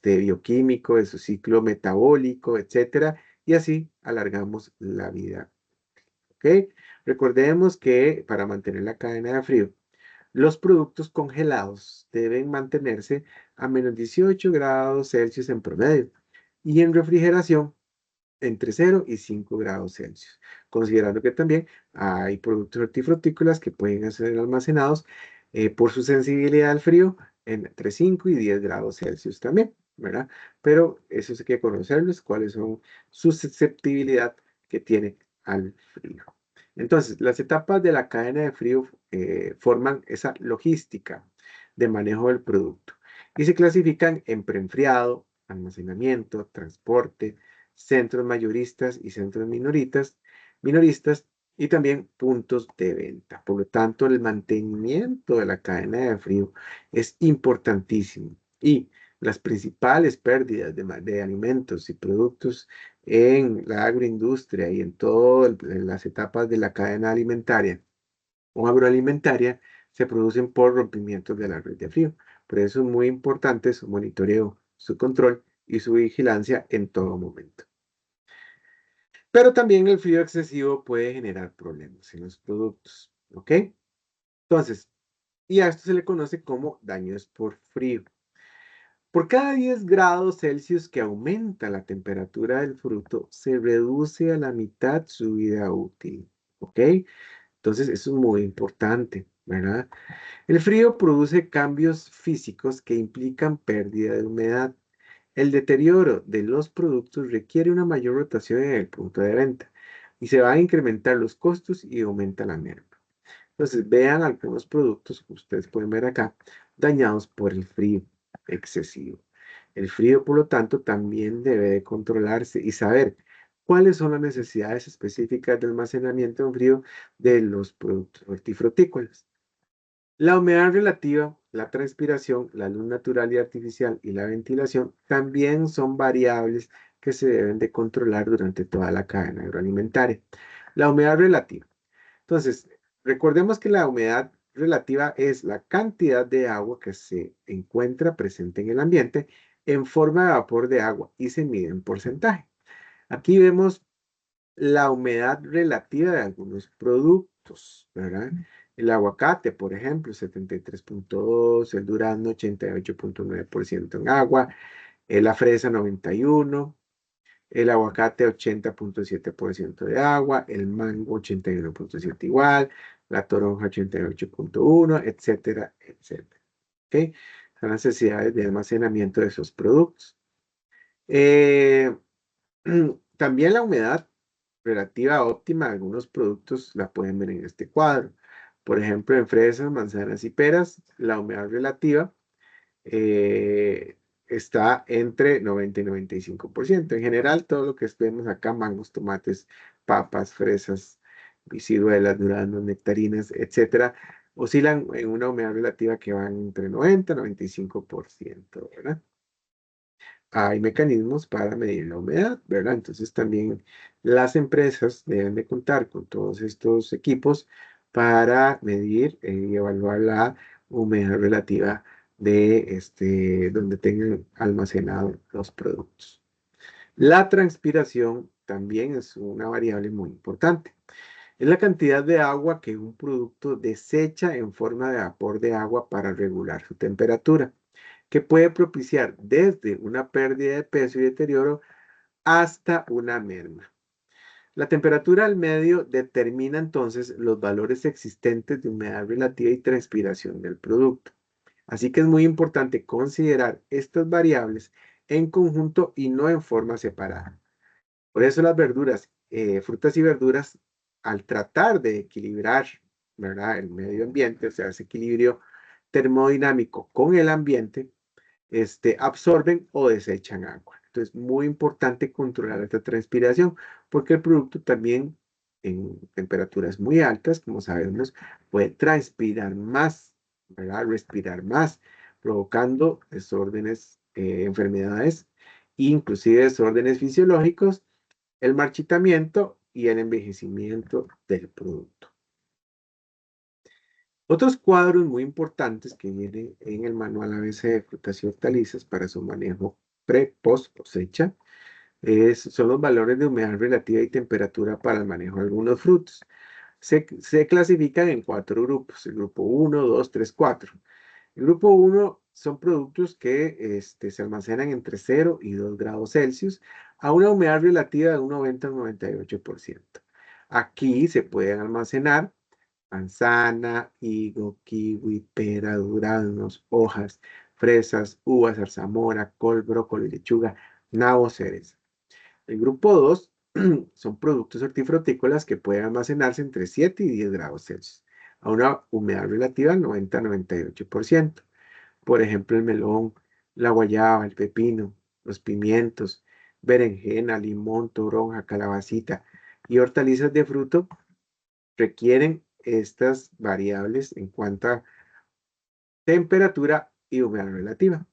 bioquímico, de su ciclo metabólico, etcétera, y así alargamos la vida. ¿Ok? Recordemos que para mantener la cadena de frío, los productos congelados deben mantenerse a menos 18 grados Celsius en promedio y en refrigeración entre 0 y 5 grados Celsius, considerando que también hay productos hortifrutícolas que pueden ser almacenados por su sensibilidad al frío entre 5 y 10 grados Celsius también, ¿verdad? Pero eso hay que conocerlos, cuáles son su susceptibilidad que tiene al frío. Entonces, las etapas de la cadena de frío forman esa logística de manejo del producto y se clasifican en preenfriado, almacenamiento, transporte, centros mayoristas y centros minoristas y también puntos de venta. Por lo tanto, el mantenimiento de la cadena de frío es importantísimo y las principales pérdidas de alimentos y productos en la agroindustria y en todas las etapas de la cadena alimentaria o agroalimentaria se producen por rompimientos de la red de frío. Por eso es muy importante su monitoreo, su control y su vigilancia en todo momento. Pero también el frío excesivo puede generar problemas en los productos, ¿ok? Entonces, y a esto se le conoce como daños por frío. Por cada 10 grados Celsius que aumenta la temperatura del fruto, se reduce a la mitad su vida útil, ¿ok? Entonces, eso es muy importante, ¿verdad? El frío produce cambios físicos que implican pérdida de humedad. El deterioro de los productos requiere una mayor rotación en el punto de venta y se van a incrementar los costos y aumenta la merma. Entonces, vean algunos productos que ustedes pueden ver acá dañados por el frío excesivo. El frío, por lo tanto, también debe de controlarse y saber cuáles son las necesidades específicas de almacenamiento en frío de los productos hortifrutícolas. La humedad relativa, la transpiración, la luz natural y artificial y la ventilación también son variables que se deben de controlar durante toda la cadena agroalimentaria. La humedad relativa. Entonces, recordemos que la humedad relativa es la cantidad de agua que se encuentra presente en el ambiente en forma de vapor de agua y se mide en porcentaje. Aquí vemos la humedad relativa de algunos productos, ¿verdad? El aguacate, por ejemplo, 73,2, el durazno 88,9% en agua, la fresa 91, el aguacate 80,7% de agua, el mango 81,7 igual, la toronja 88,1, etcétera, etcétera. ¿Ok? Son las necesidades de almacenamiento de esos productos. Eh, También la humedad relativa óptima de algunos productos la pueden ver en este cuadro. Por ejemplo, en fresas, manzanas y peras, la humedad relativa eh, está entre 90 y 95%. En general, todo lo que vemos acá, mangos, tomates, papas, fresas, ciruelas, duraznos, nectarinas, etcétera, oscilan en una humedad relativa que va entre 90 y 95%, ¿verdad? hay mecanismos para medir la humedad, ¿verdad? Entonces también las empresas deben de contar con todos estos equipos para medir y evaluar la humedad relativa de donde tengan almacenado los productos. La transpiración también es una variable muy importante. Es la cantidad de agua que un producto desecha en forma de vapor de agua para regular su temperatura, que puede propiciar desde una pérdida de peso y deterioro hasta una merma. La temperatura al medio determina entonces los valores existentes de humedad relativa y transpiración del producto. Así que es muy importante considerar estas variables en conjunto y no en forma separada. Por eso las verduras, frutas y verduras, al tratar de equilibrar, ¿verdad?, el medio ambiente, o sea, ese equilibrio termodinámico con el ambiente, absorben o desechan agua. Entonces, muy importante controlar esta transpiración, porque el producto también en temperaturas muy altas, como sabemos, puede transpirar más, ¿verdad? Respirar más, provocando desórdenes, enfermedades, inclusive desórdenes fisiológicos, el marchitamiento y el envejecimiento del producto. Otros cuadros muy importantes que vienen en el manual ABC de frutas y hortalizas para su manejo pre-post cosecha son los valores de humedad relativa y temperatura para el manejo de algunos frutos. Se clasifican en 4 grupos, el grupo 1, 2, 3, 4. El grupo 1 son productos que se almacenan entre 0 y 2 grados Celsius a una humedad relativa de un 90 al 98%. Aquí se pueden almacenar manzana, higo, kiwi, pera, duraznos, hojas, fresas, uvas, zarzamora, col, brócoli, lechuga, nabo, cereza. El grupo 2 son productos hortifrutícolas que pueden almacenarse entre 7 y 10 grados Celsius, a una humedad relativa del 90-98%. Por ejemplo, el melón, la guayaba, el pepino, los pimientos, berenjena, limón, toronja, calabacita y hortalizas de fruto requieren estas variables en cuanto a temperatura y humedad relativa.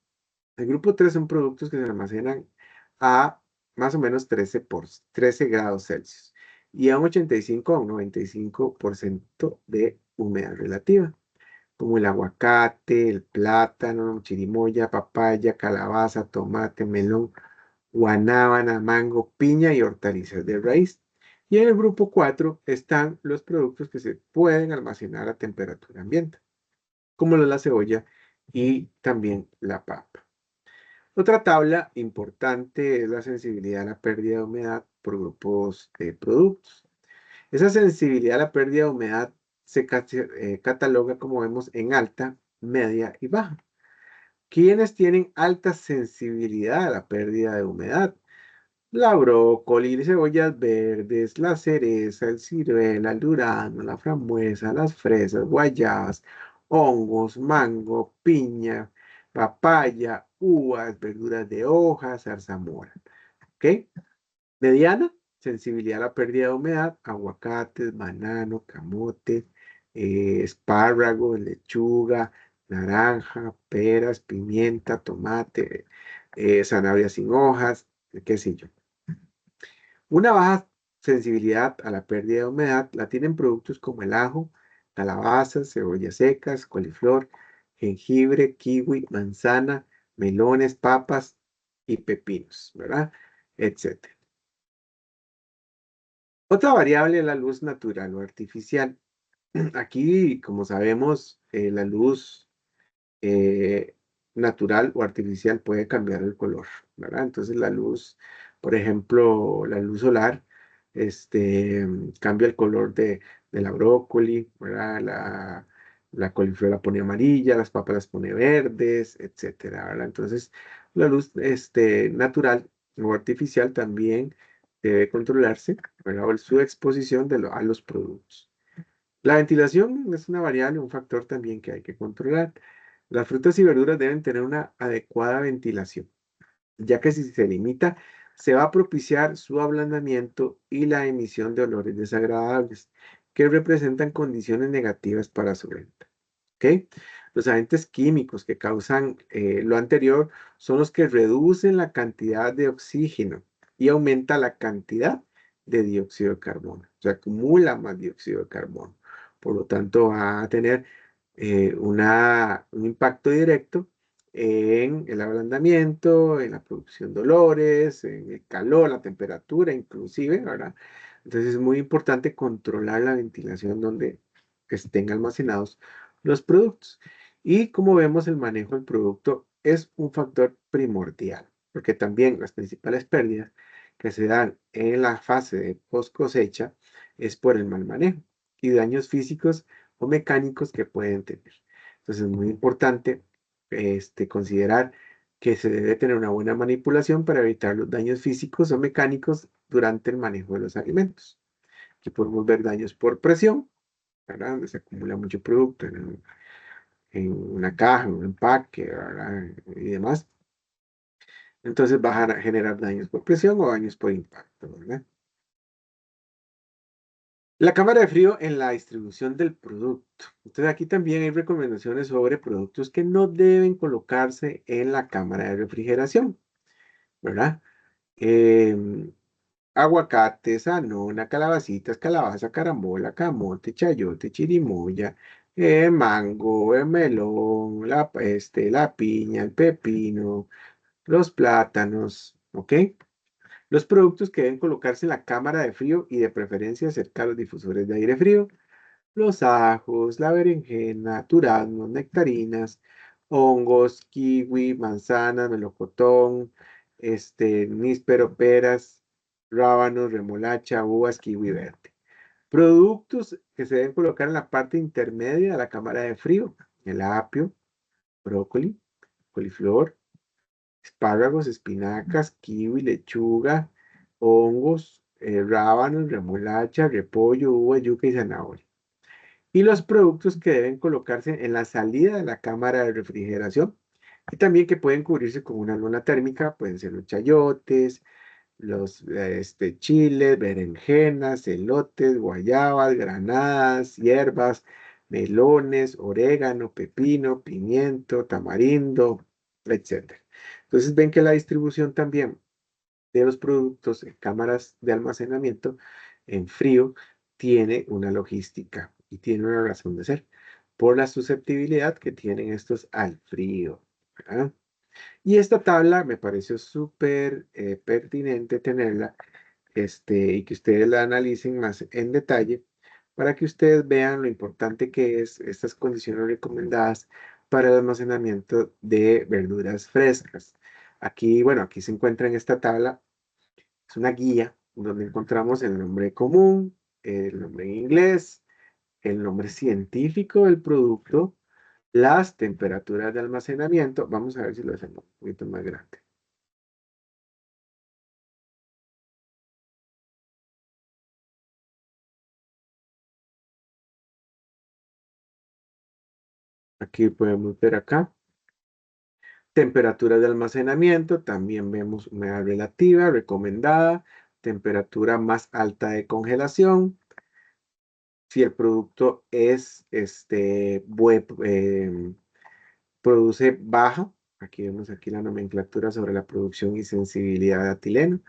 El grupo 3 son productos que se almacenan a más o menos 13 grados Celsius y a un 85 a un 95% de humedad relativa, como el aguacate, el plátano, chirimoya, papaya, calabaza, tomate, melón, guanábana, mango, piña y hortalizas de raíz. Y en el grupo 4 están los productos que se pueden almacenar a temperatura ambiente, como la cebolla y también la papa. Otra tabla importante es la sensibilidad a la pérdida de humedad por grupos de productos. Esa sensibilidad a la pérdida de humedad se cataloga, como vemos, en alta, media y baja. ¿Quiénes tienen alta sensibilidad a la pérdida de humedad? La brócoli, cebollas verdes, la cereza, el ciruela, el durazno, la frambuesa, las fresas, guayabas, hongos, mango, piña, papaya, uvas, verduras de hojas, zarzamora. ¿Ok? Mediana, sensibilidad a la pérdida de humedad, aguacates, banano, camote, espárragos, lechuga, naranja, peras, pimienta, tomate, zanahoria sin hojas, qué sé yo. Una baja sensibilidad a la pérdida de humedad la tienen productos como el ajo, calabazas, cebollas secas, coliflor, jengibre, kiwi, manzana, melones, papas y pepinos, ¿verdad? Etcétera. Otra variable es la luz natural o artificial. Aquí, como sabemos, la luz eh, natural o artificial puede cambiar el color, ¿verdad? Entonces la luz, por ejemplo, la luz solar, cambia el color de la brócoli, ¿verdad? La coliflor la pone amarilla, las papas las pone verdes, etcétera, ¿verdad? Entonces la luz, natural o artificial también debe controlarse, ¿verdad? O su exposición a los productos. La ventilación es una variable, un factor también que hay que controlar. Las frutas y verduras deben tener una adecuada ventilación, ya que si se limita, se va a propiciar su ablandamiento y la emisión de olores desagradables, que representan condiciones negativas para su venta. ¿Ok? Los agentes químicos que causan lo anterior son los que reducen la cantidad de oxígeno y aumenta la cantidad de dióxido de carbono. Se acumula más dióxido de carbono. Por lo tanto, va a tener un impacto directo en el ablandamiento, en la producción de olores, en el calor, la temperatura inclusive, ¿verdad? Entonces es muy importante controlar la ventilación donde estén almacenados los productos. Y como vemos, el manejo del producto es un factor primordial, porque también las principales pérdidas que se dan en la fase de post cosecha es por el mal manejo y daños físicos o mecánicos que pueden tener. Entonces es muy importante considerar que se debe tener una buena manipulación para evitar los daños físicos o mecánicos durante el manejo de los alimentos. Aquí podemos ver daños por presión, ¿verdad? Donde se acumula mucho producto en una caja, en un empaque, ¿verdad? Y demás. Entonces va a generar daños por presión o daños por impacto, ¿verdad? La cámara de frío en la distribución del producto. Entonces aquí también hay recomendaciones sobre productos que no deben colocarse en la cámara de refrigeración, ¿verdad? Em, Aguacate, zanona, calabacitas, calabaza, carambola, camote, chayote, chirimoya, mango, el melón, la piña, el pepino, los plátanos, ¿ok? Los productos que deben colocarse en la cámara de frío y de preferencia cerca de los difusores de aire frío, los ajos, la berenjena, duraznos, nectarinas, hongos, kiwi, manzanas, melocotón, níspero, peras, rábanos, remolacha, uvas, kiwi verde. Productos que se deben colocar en la parte intermedia de la cámara de frío: el apio, brócoli, coliflor, espárragos, espinacas, kiwi, lechuga, hongos, rábanos, remolacha, repollo, uva, yuca y zanahoria. Y los productos que deben colocarse en la salida de la cámara de refrigeración y también que pueden cubrirse con una lona térmica, pueden ser los chayotes, los chiles, berenjenas, elotes, guayabas, granadas, hierbas, melones, orégano, pepino, pimiento, tamarindo, etc. Entonces ven que la distribución también de los productos en cámaras de almacenamiento en frío tiene una logística y tiene una razón de ser por la susceptibilidad que tienen estos al frío, ¿verdad? Y esta tabla me pareció súper pertinente tenerla, y que ustedes la analicen más en detalle para que ustedes vean lo importante que es estas condiciones recomendadas para el almacenamiento de verduras frescas. Aquí, bueno, aquí se encuentra en esta tabla, es una guía donde encontramos el nombre común, el nombre en inglés, el nombre científico del producto, las temperaturas de almacenamiento. Vamos a ver si lo hacemos un poquito más grande. Aquí podemos ver acá. Temperatura de almacenamiento, también vemos humedad relativa, recomendada, temperatura más alta de congelación. Si el producto es produce baja, aquí vemos aquí la nomenclatura sobre la producción y sensibilidad de etileno.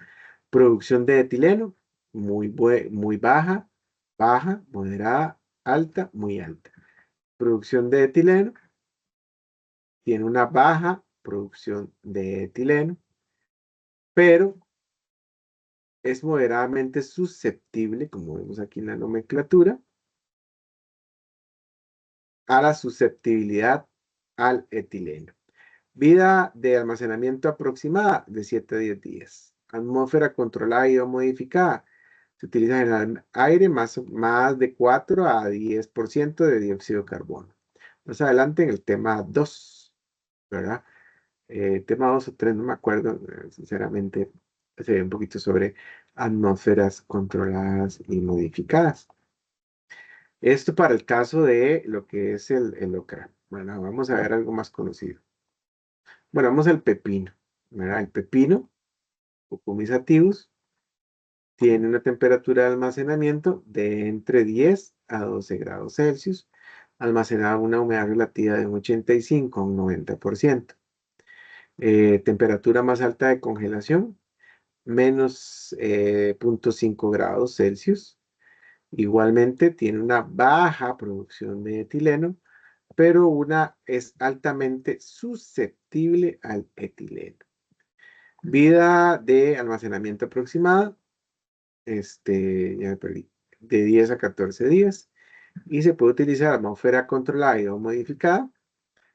Producción de etileno, muy baja, baja, moderada, alta, muy alta. Producción de etileno tiene una baja producción de etileno, pero es moderadamente susceptible, como vemos aquí en la nomenclatura, a la susceptibilidad al etileno. Vida de almacenamiento aproximada de 7 a 10 días. Atmósfera controlada y o modificada. Se utiliza en el aire más de 4 a 10% de dióxido de carbono. Más adelante en el tema 2, ¿verdad? Tema 2 o 3, no me acuerdo, sinceramente, se ve un poquito sobre atmósferas controladas y modificadas. Esto para el caso de lo que es el ocra. Bueno, vamos a ver algo más conocido. Bueno, vamos al pepino, ¿verdad? El pepino, Cucumis sativus, tiene una temperatura de almacenamiento de entre 10 a 12 grados Celsius. almacenar una humedad relativa de un 85 a un 90%. Temperatura más alta de congelación, menos 0.5 grados Celsius. Igualmente tiene una baja producción de etileno, pero es altamente susceptible al etileno. Vida de almacenamiento aproximada, ya me perdí, de 10 a 14 días. Y se puede utilizar atmósfera controlada o modificada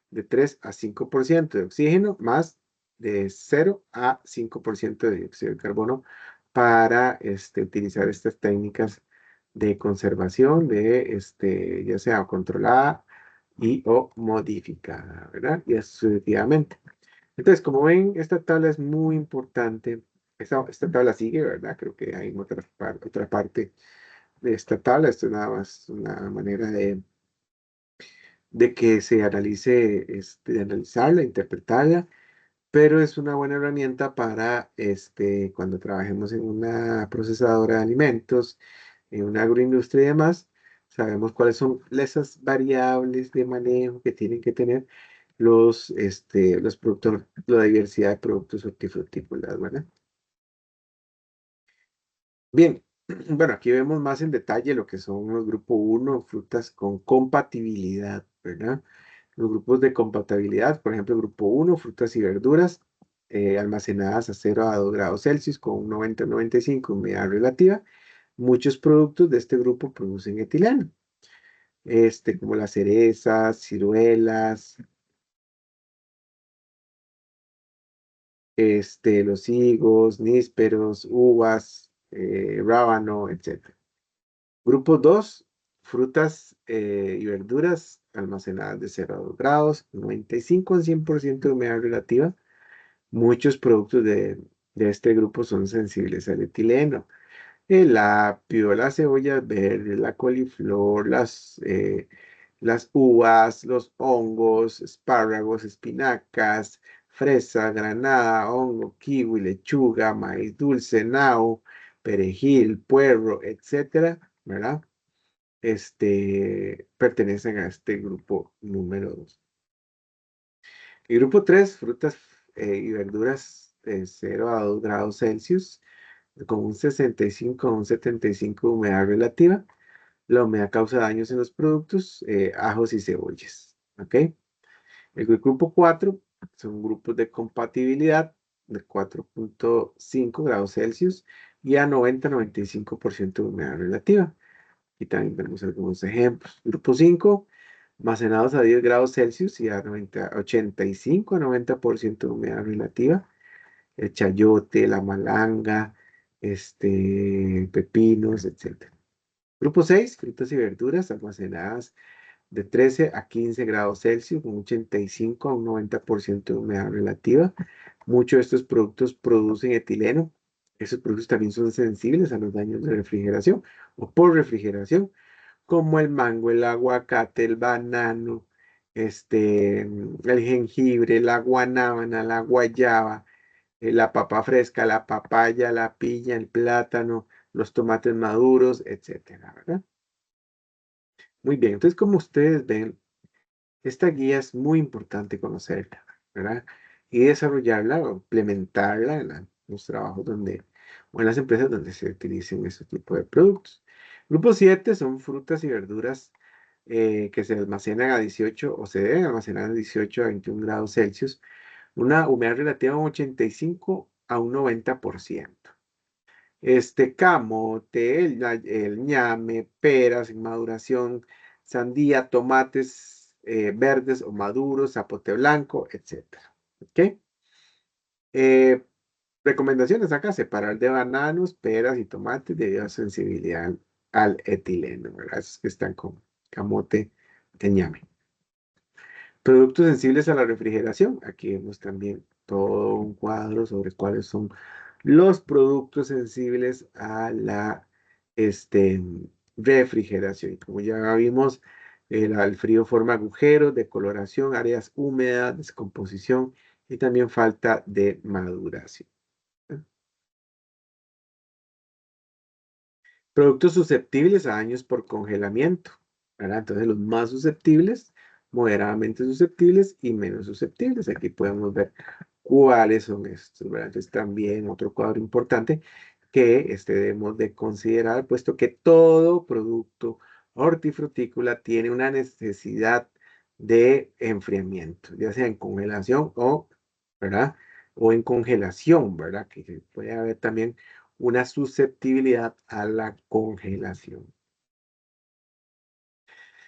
de 3 a 5% de oxígeno más de 0 a 5% de dióxido de carbono para utilizar estas técnicas de conservación ya sea controlada y o modificada, ¿verdad? Y así sucesivamente. Entonces, como ven, esta tabla es muy importante. Esta tabla sigue, ¿verdad? Creo que hay otra parte de esta tabla. Esto es nada más una manera de que se analice, de analizarla, interpretarla, pero es una buena herramienta para cuando trabajemos en una procesadora de alimentos, en una agroindustria y demás, sabemos cuáles son esas variables de manejo que tienen que tener los productores, la diversidad de productos hortifrutícolas, ¿verdad? Bien, bueno, aquí vemos más en detalle lo que son los grupo uno, frutas con compatibilidad, ¿verdad? Los grupos de compatibilidad, por ejemplo, grupo uno, frutas y verduras almacenadas a 0 a 2 grados Celsius con un 90-95 humedad relativa. Muchos productos de este grupo producen etileno, como las cerezas, ciruelas, los higos, nísperos, uvas, rábano, etc. Grupo 2, frutas y verduras almacenadas de 0 a 2 grados, 95 a 100% de humedad relativa. Muchos productos de este grupo son sensibles al etileno. El apio, las cebollas verdes, la coliflor, las uvas, los hongos, espárragos, espinacas, fresa, granada, hongo, kiwi, lechuga, maíz dulce, nao, perejil, puerro, etcétera, ¿verdad? Pertenecen a este grupo número 2. El grupo 3, frutas y verduras de 0 a 2 grados Celsius, con un 65 a un 75 de humedad relativa. La humedad causa daños en los productos, ajos y cebollas. ¿Ok? El grupo 4 son grupos de compatibilidad de 4.5 grados Celsius y a 90-95% de humedad relativa. Y también tenemos algunos ejemplos. Grupo 5, almacenados a 10 grados Celsius y a 85 a 90% de humedad relativa. El chayote, la malanga, pepinos, etc. Grupo 6, frutas y verduras almacenadas de 13 a 15 grados Celsius con 85 a un 90% de humedad relativa. Muchos de estos productos producen etileno. Esos productos también son sensibles a los daños de refrigeración o por refrigeración, como el mango, el aguacate, el banano, el jengibre, la guanábana, la guayaba, la papa fresca, la papaya, la piña, el plátano, los tomates maduros, etcétera, ¿verdad? Muy bien, entonces como ustedes ven, esta guía es muy importante conocerla, ¿verdad? Y desarrollarla o implementarla en los trabajos o en las empresas donde se utilicen este tipo de productos. Grupo 7 son frutas y verduras que se almacenan a 18 o se deben almacenar a 18 a 21 grados Celsius, una humedad relativa de un 85 a un 90%. Camote, el ñame, peras en maduración, sandía, tomates verdes o maduros, zapote blanco, etcétera. ¿Ok? Eh, Recomendaciones acá, separar de bananos, peras y tomates debido a sensibilidad al etileno, ¿verdad? Esos que están con camote de ñame. Productos sensibles a la refrigeración. Aquí vemos también todo un cuadro sobre cuáles son los productos sensibles a la este, refrigeración. Como ya vimos, el frío forma agujeros, decoloración, áreas húmedas, descomposición y también falta de maduración. Productos susceptibles a daños por congelamiento. ¿verdad? Entonces los más susceptibles, moderadamente susceptibles y menos susceptibles. Aquí podemos ver cuáles son estos, ¿verdad? Entonces también otro cuadro importante que debemos de considerar, puesto que todo producto hortifrutícola tiene una necesidad de enfriamiento, ya sea en congelación o, ¿verdad? O en congelación, ¿verdad? Que puede haber también una susceptibilidad a la congelación.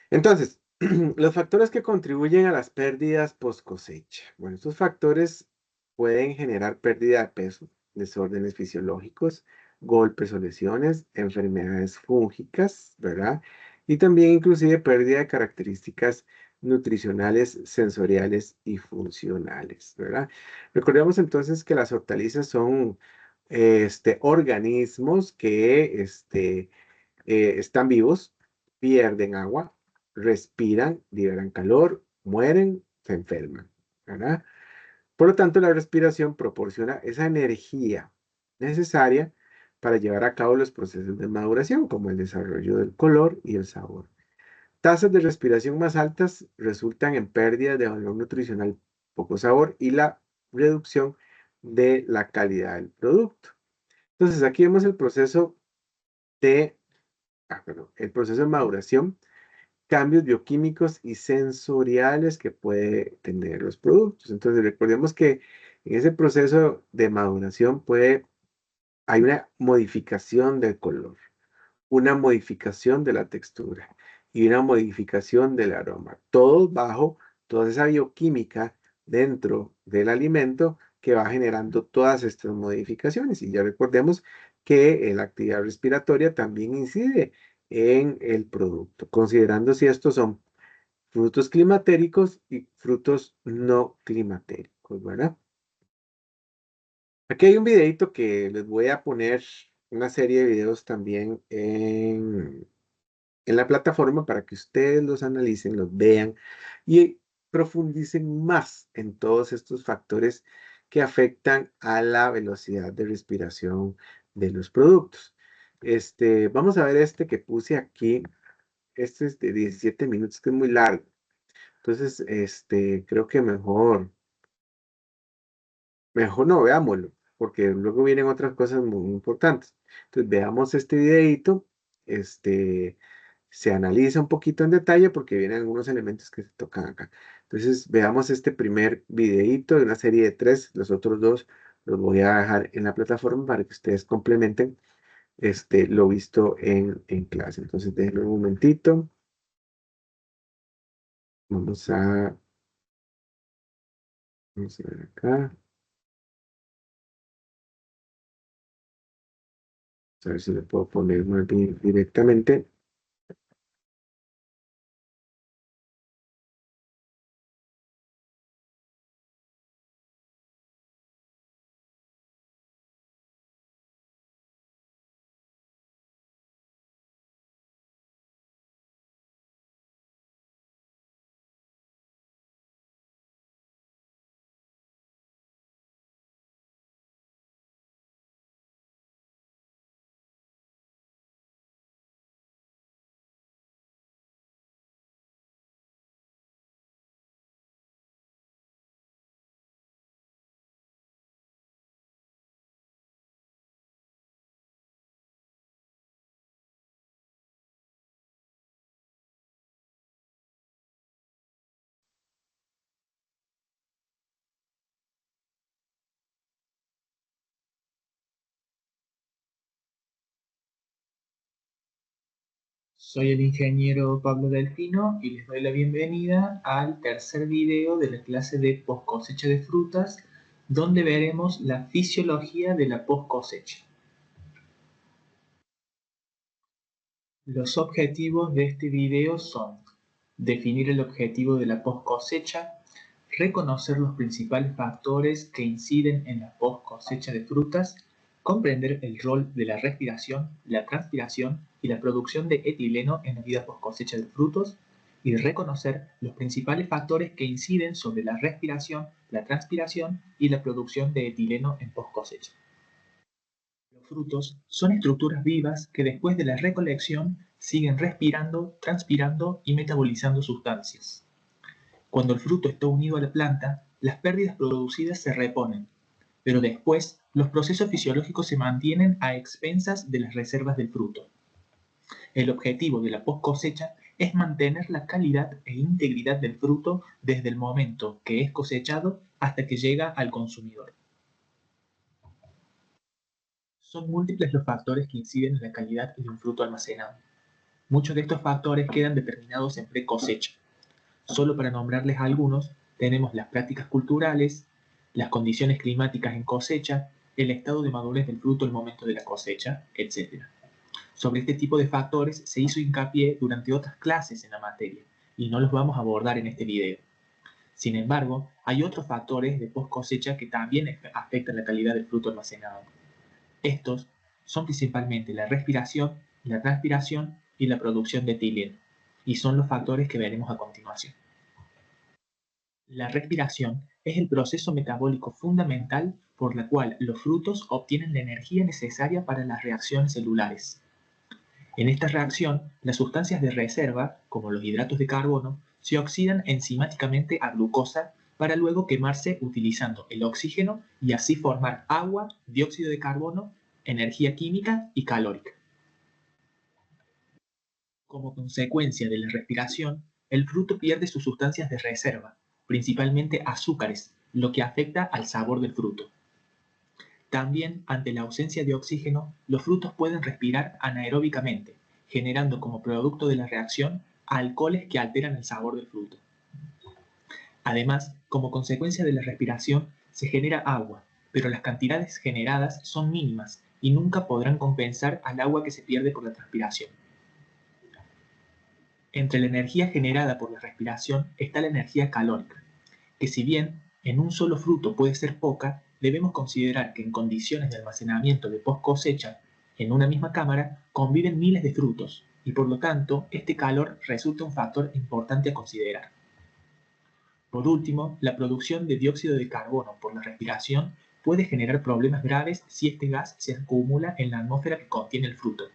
Entonces, los factores que contribuyen a las pérdidas post cosecha. Bueno, estos factores pueden generar pérdida de peso, desórdenes fisiológicos, golpes o lesiones, enfermedades fúngicas, ¿verdad? Y también inclusive pérdida de características nutricionales, sensoriales y funcionales, ¿verdad? Recordemos entonces que las hortalizas son organismos que están vivos, pierden agua, respiran, liberan calor, mueren, se enferman, ¿verdad? Por lo tanto, la respiración proporciona esa energía necesaria para llevar a cabo los procesos de maduración, como el desarrollo del color y el sabor. Tasas de respiración más altas resultan en pérdidas de valor nutricional, poco sabor y la reducción de la calidad del producto. Entonces, aquí vemos el proceso de, el proceso de maduración, cambios bioquímicos y sensoriales que puede tener los productos. Entonces, recordemos que en ese proceso de maduración hay una modificación del color, una modificación de la textura y una modificación del aroma. Todo bajo toda esa bioquímica dentro del alimento que va generando todas estas modificaciones. Y ya recordemos que la actividad respiratoria también incide en el producto, considerando si estos son frutos climatéricos y frutos no climatéricos, ¿verdad? Aquí hay un videito que les voy a poner una serie de videos también en la plataforma para que ustedes los analicen, los vean y profundicen más en todos estos factores que afectan a la velocidad de respiración de los productos. Vamos a ver este que puse aquí. Este es de 17 minutos, que es muy largo. Entonces, creo que mejor no veámoslo, porque luego vienen otras cosas muy importantes. Entonces, veamos este videito, este, se analiza un poquito en detalle porque vienen algunos elementos que se tocan acá. Entonces, veamos este primer videito de una serie de 3, los otros 2 los voy a dejar en la plataforma para que ustedes complementen lo visto en clase. Entonces, déjenme un momentito. Vamos vamos a ver acá. A ver si le puedo poner más bien directamente. Soy el ingeniero Pablo Delfino y les doy la bienvenida al tercer video de la clase de post cosecha de frutas, donde veremos la fisiología de la post cosecha. Los objetivos de este video son definir el objetivo de la post cosecha, reconocer los principales factores que inciden en la post cosecha de frutas, comprender el rol de la respiración, la transpiración y la producción de etileno en la vida post cosecha de frutos, y reconocer los principales factores que inciden sobre la respiración, la transpiración y la producción de etileno en post cosecha. Los frutos son estructuras vivas que después de la recolección siguen respirando, transpirando y metabolizando sustancias. Cuando el fruto está unido a la planta, las pérdidas producidas se reponen, pero después los procesos fisiológicos se mantienen a expensas de las reservas del fruto. El objetivo de la post cosecha es mantener la calidad e integridad del fruto desde el momento que es cosechado hasta que llega al consumidor. Son múltiples los factores que inciden en la calidad de un fruto almacenado. Muchos de estos factores quedan determinados en pre-cosecha. Solo para nombrarles algunos, tenemos las prácticas culturales, las condiciones climáticas en cosecha, el estado de madurez del fruto al momento de la cosecha, etc. Sobre este tipo de factores se hizo hincapié durante otras clases en la materia, y no los vamos a abordar en este video. Sin embargo, hay otros factores de post cosecha que también afectan la calidad del fruto almacenado. Estos son principalmente la respiración, la transpiración y la producción de etileno, y son los factores que veremos a continuación. La respiración es el proceso metabólico fundamental por la cual los frutos obtienen la energía necesaria para las reacciones celulares. En esta reacción, las sustancias de reserva, como los hidratos de carbono, se oxidan enzimáticamente a glucosa para luego quemarse utilizando el oxígeno y así formar agua, dióxido de carbono, energía química y calórica. Como consecuencia de la respiración, el fruto pierde sus sustancias de reserva, principalmente azúcares, lo que afecta al sabor del fruto. También, ante la ausencia de oxígeno, los frutos pueden respirar anaeróbicamente, generando como producto de la reacción alcoholes que alteran el sabor del fruto. Además, como consecuencia de la respiración, se genera agua, pero las cantidades generadas son mínimas y nunca podrán compensar al agua que se pierde por la transpiración. Entre la energía generada por la respiración está la energía calórica, que si bien en un solo fruto puede ser poca, debemos considerar que en condiciones de almacenamiento de post cosecha en una misma cámara conviven miles de frutos y por lo tanto este calor resulta un factor importante a considerar. Por último, la producción de dióxido de carbono por la respiración puede generar problemas graves si este gas se acumula en la atmósfera que contiene el fruto,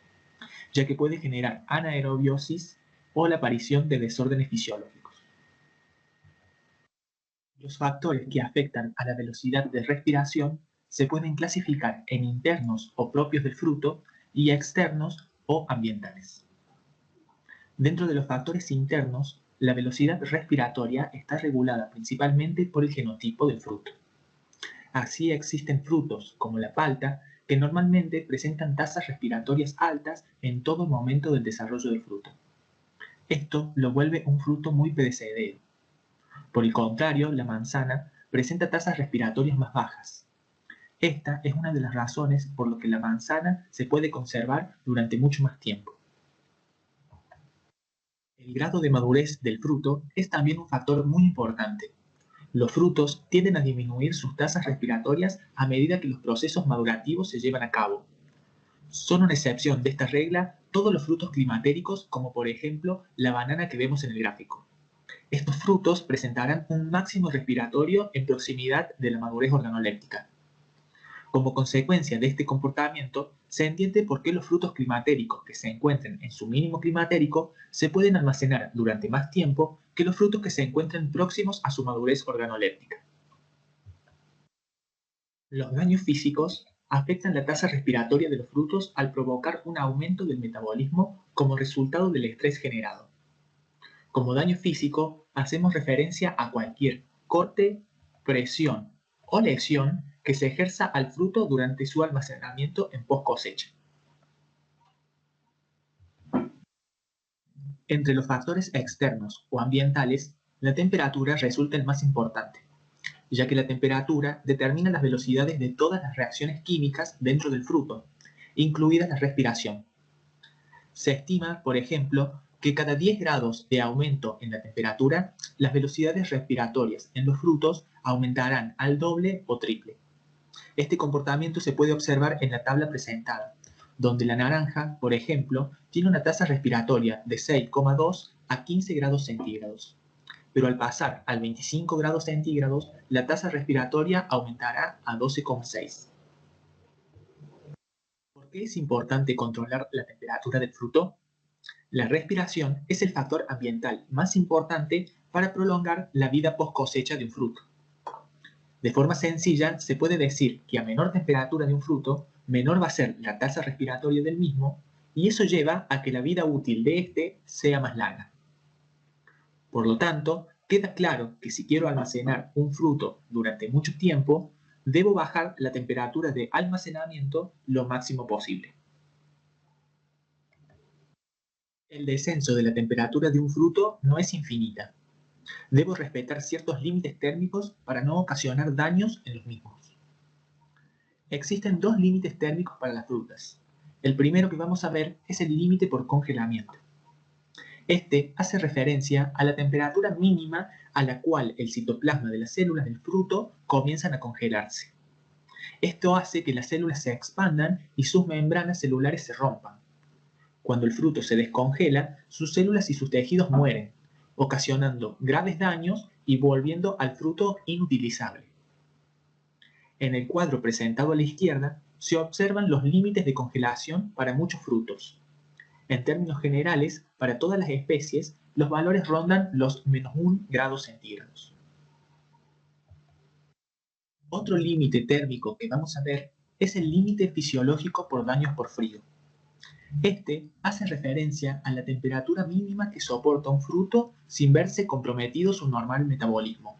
ya que puede generar anaerobiosis o la aparición de desórdenes fisiológicos. Los factores que afectan a la velocidad de respiración se pueden clasificar en internos o propios del fruto y externos o ambientales. Dentro de los factores internos, la velocidad respiratoria está regulada principalmente por el genotipo del fruto. Así existen frutos, como la palta, que normalmente presentan tasas respiratorias altas en todo momento del desarrollo del fruto. Esto lo vuelve un fruto muy perecedero. Por el contrario, la manzana presenta tasas respiratorias más bajas. Esta es una de las razones por lo que la manzana se puede conservar durante mucho más tiempo. El grado de madurez del fruto es también un factor muy importante. Los frutos tienden a disminuir sus tasas respiratorias a medida que los procesos madurativos se llevan a cabo. Son una excepción de esta regla todos los frutos climatéricos, como por ejemplo la banana que vemos en el gráfico. Estos frutos presentarán un máximo respiratorio en proximidad de la madurez organoléptica. Como consecuencia de este comportamiento, se entiende por qué los frutos climatéricos que se encuentren en su mínimo climatérico se pueden almacenar durante más tiempo que los frutos que se encuentren próximos a su madurez organoléptica. Los daños físicos afectan la tasa respiratoria de los frutos al provocar un aumento del metabolismo como resultado del estrés generado. Como daño físico, hacemos referencia a cualquier corte, presión o lesión que se ejerza al fruto durante su almacenamiento en post cosecha. Entre los factores externos o ambientales, la temperatura resulta el más importante, ya que la temperatura determina las velocidades de todas las reacciones químicas dentro del fruto, incluida la respiración. Se estima, por ejemplo, que cada 10 grados de aumento en la temperatura, las velocidades respiratorias en los frutos aumentarán al doble o triple. Este comportamiento se puede observar en la tabla presentada, donde la naranja, por ejemplo, tiene una tasa respiratoria de 6,2 a 15 grados centígrados. Pero al pasar al 25 grados centígrados, la tasa respiratoria aumentará a 12,6. ¿Por qué es importante controlar la temperatura del fruto? La respiración es el factor ambiental más importante para prolongar la vida post cosecha de un fruto. De forma sencilla, se puede decir que a menor temperatura de un fruto, menor va a ser la tasa respiratoria del mismo, y eso lleva a que la vida útil de este sea más larga. Por lo tanto, queda claro que si quiero almacenar un fruto durante mucho tiempo, debo bajar la temperatura de almacenamiento lo máximo posible. El descenso de la temperatura de un fruto no es infinita. Debo respetar ciertos límites térmicos para no ocasionar daños en los mismos. Existen dos límites térmicos para las frutas. El primero que vamos a ver es el límite por congelamiento. Este hace referencia a la temperatura mínima a la cual el citoplasma de las células del fruto comienzan a congelarse. Esto hace que las células se expandan y sus membranas celulares se rompan. Cuando el fruto se descongela, sus células y sus tejidos mueren, ocasionando graves daños y volviendo al fruto inutilizable. En el cuadro presentado a la izquierda se observan los límites de congelación para muchos frutos. En términos generales, para todas las especies, los valores rondan los -1 grados centígrados. Otro límite térmico que vamos a ver es el límite fisiológico por daños por frío. Este hace referencia a la temperatura mínima que soporta un fruto sin verse comprometido su normal metabolismo.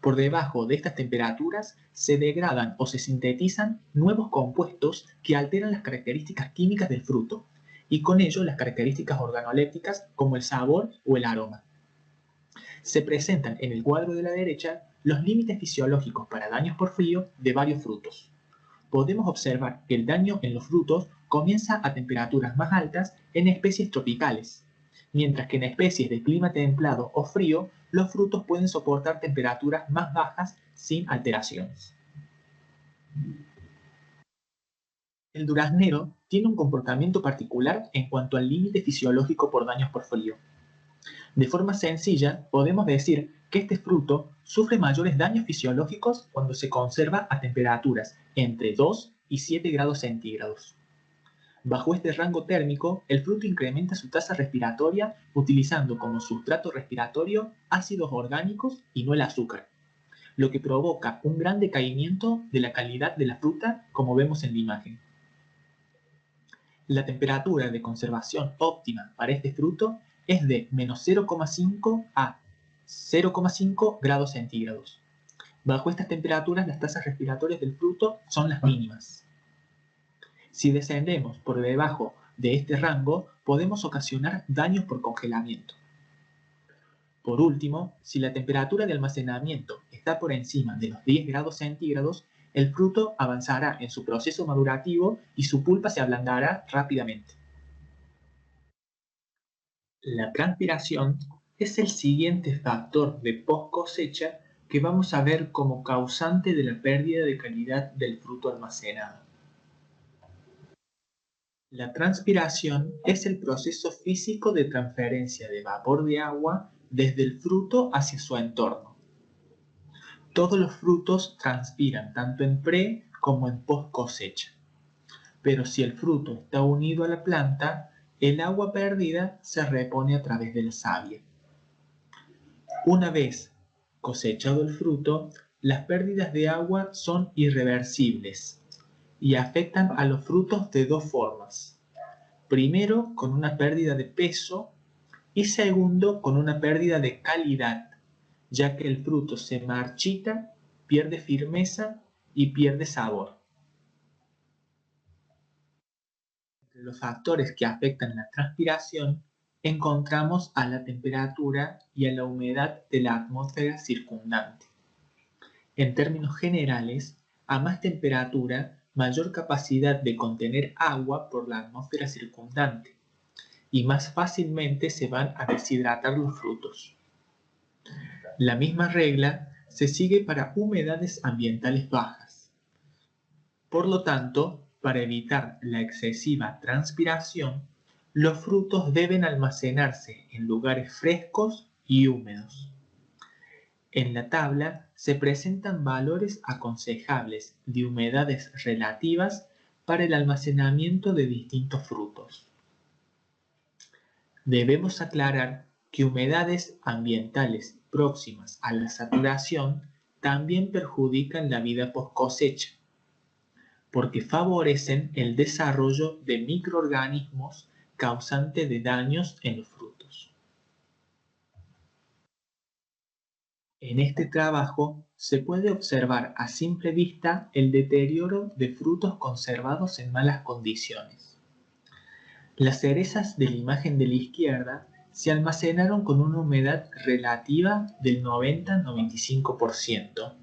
Por debajo de estas temperaturas se degradan o se sintetizan nuevos compuestos que alteran las características químicas del fruto y con ello las características organolépticas como el sabor o el aroma. Se presentan en el cuadro de la derecha los límites fisiológicos para daños por frío de varios frutos. Podemos observar que el daño en los frutos comienza a temperaturas más altas en especies tropicales, mientras que en especies de clima templado o frío, los frutos pueden soportar temperaturas más bajas sin alteraciones. El duraznero tiene un comportamiento particular en cuanto al límite fisiológico por daños por frío. De forma sencilla, podemos decir que este fruto sufre mayores daños fisiológicos cuando se conserva a temperaturas entre 2 y 7 grados centígrados. Bajo este rango térmico, el fruto incrementa su tasa respiratoria utilizando como sustrato respiratorio ácidos orgánicos y no el azúcar, lo que provoca un gran decaimiento de la calidad de la fruta, como vemos en la imagen. La temperatura de conservación óptima para este fruto es de -0,5 a 0,5 grados centígrados. Bajo estas temperaturas, las tasas respiratorias del fruto son las mínimas. Si descendemos por debajo de este rango, podemos ocasionar daños por congelamiento. Por último, si la temperatura de almacenamiento está por encima de los 10 grados centígrados, el fruto avanzará en su proceso madurativo y su pulpa se ablandará rápidamente. La transpiración es el siguiente factor de post cosecha que vamos a ver como causante de la pérdida de calidad del fruto almacenado. La transpiración es el proceso físico de transferencia de vapor de agua desde el fruto hacia su entorno. Todos los frutos transpiran tanto en pre como en post cosecha. Pero si el fruto está unido a la planta, el agua perdida se repone a través de la savia. Una vez cosechado el fruto, las pérdidas de agua son irreversibles y afectan a los frutos de dos formas. Primero, con una pérdida de peso y segundo, con una pérdida de calidad, ya que el fruto se marchita, pierde firmeza y pierde sabor. Entre los factores que afectan la transpiración encontramos a la temperatura y a la humedad de la atmósfera circundante. En términos generales, a más temperatura, mayor capacidad de contener agua por la atmósfera circundante y más fácilmente se van a deshidratar los frutos. La misma regla se sigue para humedades ambientales bajas. Por lo tanto, para evitar la excesiva transpiración, los frutos deben almacenarse en lugares frescos y húmedos. En la tabla se presentan valores aconsejables de humedades relativas para el almacenamiento de distintos frutos. Debemos aclarar que humedades ambientales próximas a la saturación también perjudican la vida post cosecha, porque favorecen el desarrollo de microorganismos causantes de daños en los frutos. En este trabajo se puede observar a simple vista el deterioro de frutos conservados en malas condiciones. Las cerezas de la imagen de la izquierda se almacenaron con una humedad relativa del 90-95%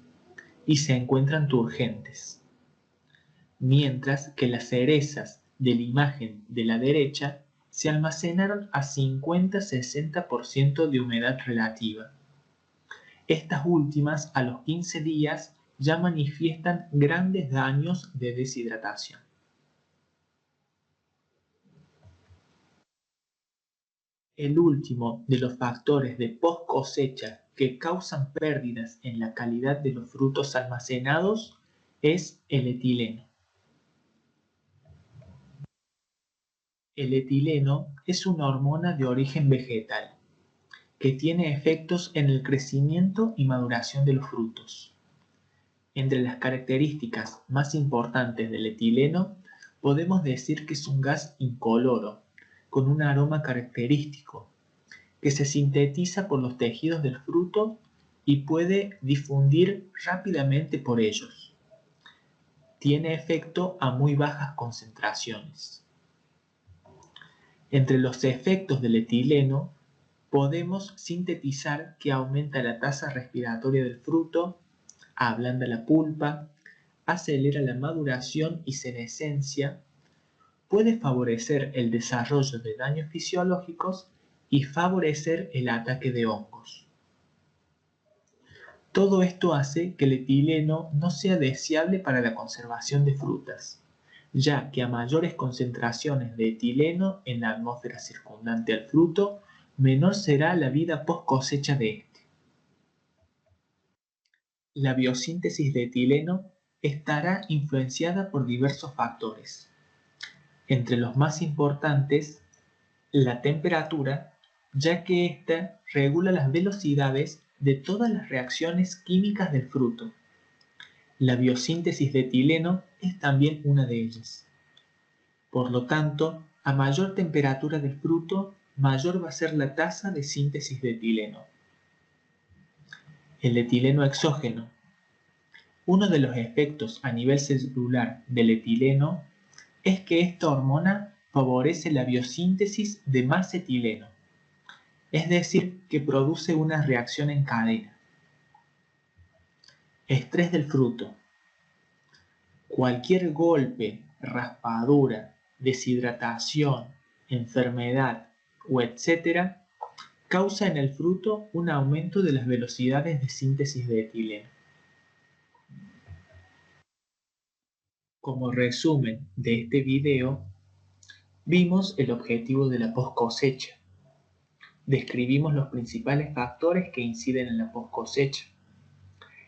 y se encuentran turgentes, mientras que las cerezas de la imagen de la derecha se almacenaron a 50-60% de humedad relativa. Estas últimas, a los 15 días, ya manifiestan grandes daños de deshidratación. El último de los factores de post cosecha que causan pérdidas en la calidad de los frutos almacenados es el etileno. El etileno es una hormona de origen vegetal que tiene efectos en el crecimiento y maduración de los frutos. Entre las características más importantes del etileno, podemos decir que es un gas incoloro, con un aroma característico, que se sintetiza por los tejidos del fruto y puede difundir rápidamente por ellos. Tiene efecto a muy bajas concentraciones. Entre los efectos del etileno, podemos sintetizar que aumenta la tasa respiratoria del fruto, ablanda la pulpa, acelera la maduración y senescencia, puede favorecer el desarrollo de daños fisiológicos y favorecer el ataque de hongos. Todo esto hace que el etileno no sea deseable para la conservación de frutas, ya que a mayores concentraciones de etileno en la atmósfera circundante al fruto, menor será la vida post cosecha de este. La biosíntesis de etileno estará influenciada por diversos factores. Entre los más importantes, la temperatura, ya que ésta regula las velocidades de todas las reacciones químicas del fruto. La biosíntesis de etileno es también una de ellas. Por lo tanto, a mayor temperatura del fruto, mayor va a ser la tasa de síntesis de etileno. El etileno exógeno. Uno de los efectos a nivel celular del etileno es que esta hormona favorece la biosíntesis de más etileno, es decir, que produce una reacción en cadena. Estrés del fruto. Cualquier golpe, raspadura, deshidratación, enfermedad o etc. causa en el fruto un aumento de las velocidades de síntesis de etileno. Como resumen de este video, vimos el objetivo de la post cosecha. Describimos los principales factores que inciden en la post cosecha.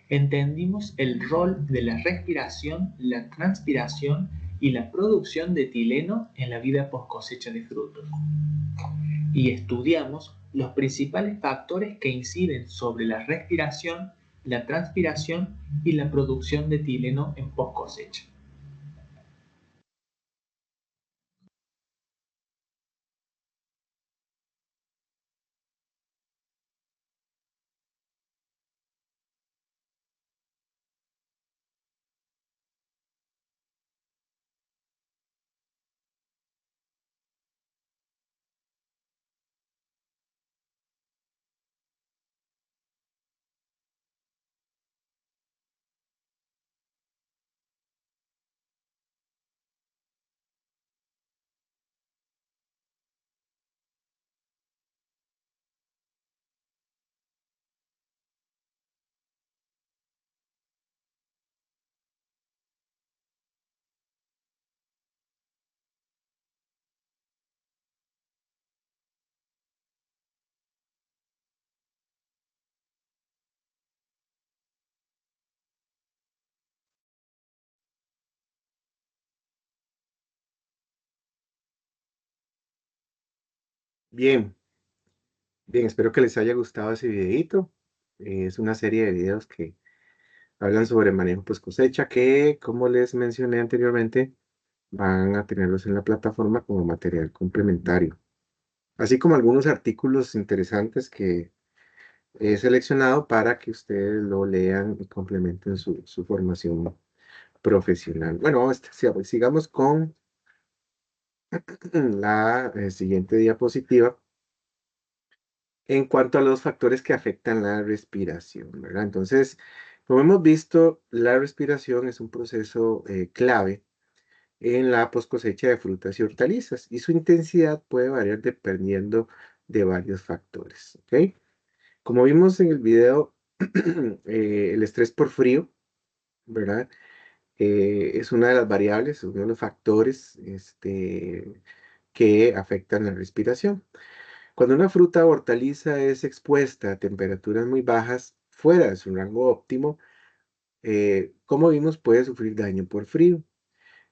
Entendimos el rol de la respiración, la transpiración y la producción de etileno en la vida post cosecha de frutos. Y estudiamos los principales factores que inciden sobre la respiración, la transpiración y la producción de etileno en post cosecha. Bien, bien, espero que les haya gustado ese videito. Es una serie de videos que hablan sobre manejo post cosecha que, como les mencioné anteriormente, van a tenerlos en la plataforma como material complementario, así como algunos artículos interesantes que he seleccionado para que ustedes lo lean y complementen su formación profesional. Bueno, sigamos con la siguiente diapositiva en cuanto a los factores que afectan la respiración, ¿verdad? Entonces, como hemos visto, la respiración es un proceso clave en la post cosecha de frutas y hortalizas y su intensidad puede variar dependiendo de varios factores, ¿ok? Como vimos en el video, el estrés por frío, ¿verdad? Es una de las variables, uno de los factores que afectan la respiración. Cuando una fruta o hortaliza es expuesta a temperaturas muy bajas, fuera de su rango óptimo, como vimos, puede sufrir daño por frío.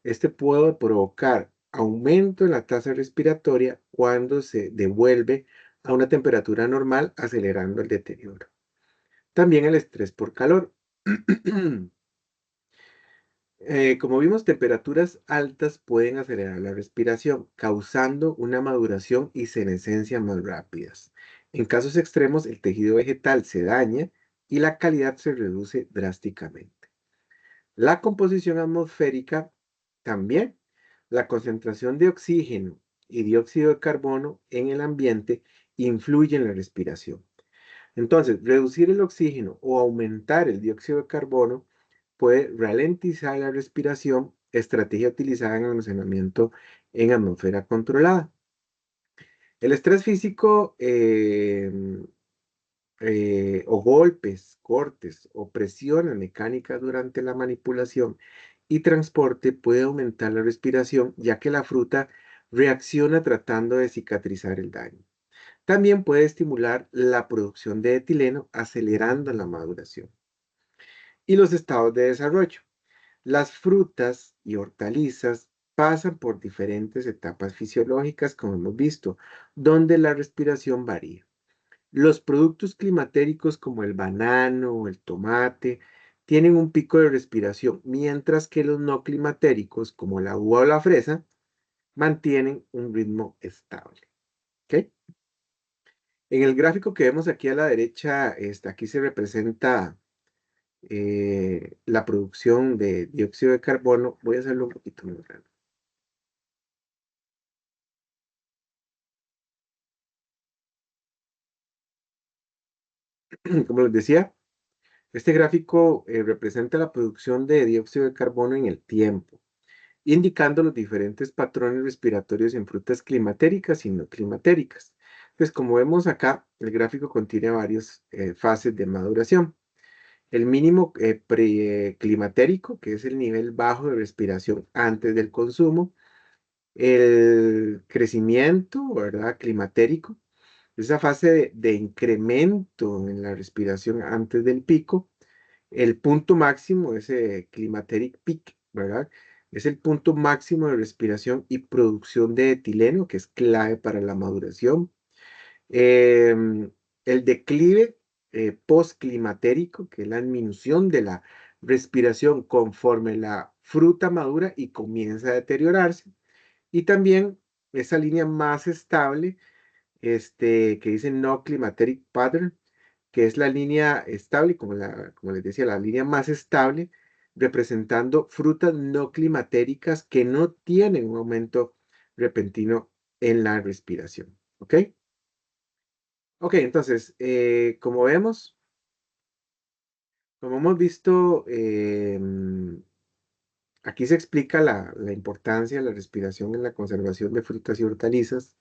Este puede provocar aumento en la tasa respiratoria cuando se devuelve a una temperatura normal, acelerando el deterioro. También el estrés por calor. Como vimos, temperaturas altas pueden acelerar la respiración, causando una maduración y senescencia más rápidas. En casos extremos, el tejido vegetal se daña y la calidad se reduce drásticamente. La composición atmosférica también. La concentración de oxígeno y dióxido de carbono en el ambiente influye en la respiración. Entonces, reducir el oxígeno o aumentar el dióxido de carbono puede ralentizar la respiración, estrategia utilizada en almacenamiento en atmósfera controlada. El estrés físico o golpes, cortes o presiones mecánicas durante la manipulación y transporte puede aumentar la respiración, ya que la fruta reacciona tratando de cicatrizar el daño. También puede estimular la producción de etileno, acelerando la maduración. Y los estados de desarrollo. Las frutas y hortalizas pasan por diferentes etapas fisiológicas, como hemos visto, donde la respiración varía. Los productos climatéricos como el banano o el tomate tienen un pico de respiración, mientras que los no climatéricos como la uva o la fresa mantienen un ritmo estable. ¿Ok? En el gráfico que vemos aquí a la derecha, aquí se representa la producción de dióxido de carbono. Voy a hacerlo un poquito más grande. Como les decía, este gráfico representa la producción de dióxido de carbono en el tiempo, indicando los diferentes patrones respiratorios en frutas climatéricas y no climatéricas. Pues como vemos acá, el gráfico contiene varias fases de maduración. El mínimo preclimatérico, que es el nivel bajo de respiración antes del consumo. El crecimiento, ¿verdad? Climatérico, esa fase de incremento en la respiración antes del pico. El punto máximo, ese climateric peak, ¿verdad? Es el punto máximo de respiración y producción de etileno, que es clave para la maduración. Em, el declive postclimatérico, que es la disminución de la respiración conforme la fruta madura y comienza a deteriorarse. Y también esa línea más estable, que dice no climateric pattern, que es la línea estable, como les decía, la línea más estable, representando frutas no climatéricas que no tienen un aumento repentino en la respiración. ¿Ok? Ok, entonces, como hemos visto, aquí se explica la importancia de la respiración en la conservación de frutas y hortalizas.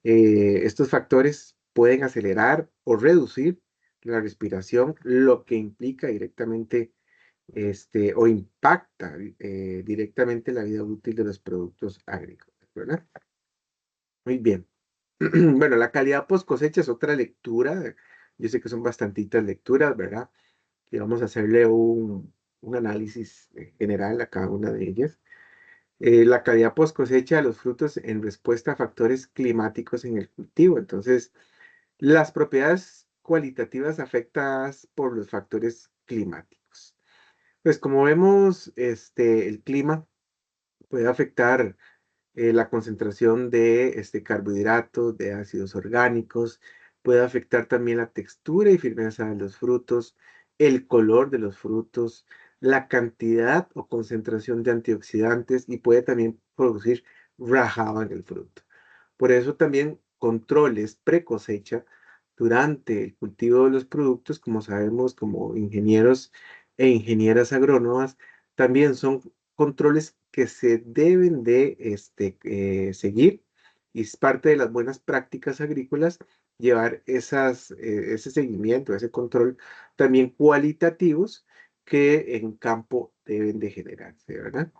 Estos factores pueden acelerar o reducir la respiración, lo que implica directamente o impacta directamente la vida útil de los productos agrícolas, ¿verdad? Muy bien. Bueno, la calidad post cosecha es otra lectura. Yo sé que son bastantitas lecturas, ¿verdad? Y vamos a hacerle un análisis general a cada una de ellas. la calidad post cosecha de los frutos en respuesta a factores climáticos en el cultivo. Entonces, las propiedades cualitativas afectadas por los factores climáticos. Pues como vemos, el clima puede afectar la concentración de carbohidratos, de ácidos orgánicos, puede afectar también la textura y firmeza de los frutos, el color de los frutos, la cantidad o concentración de antioxidantes y puede también producir rajado en el fruto. Por eso también controles pre cosecha durante el cultivo de los productos, como sabemos, como ingenieros e ingenieras agrónomas, también son controles que se deben de seguir y es parte de las buenas prácticas agrícolas llevar ese seguimiento, ese control también cualitativos que en campo deben de generarse, ¿verdad?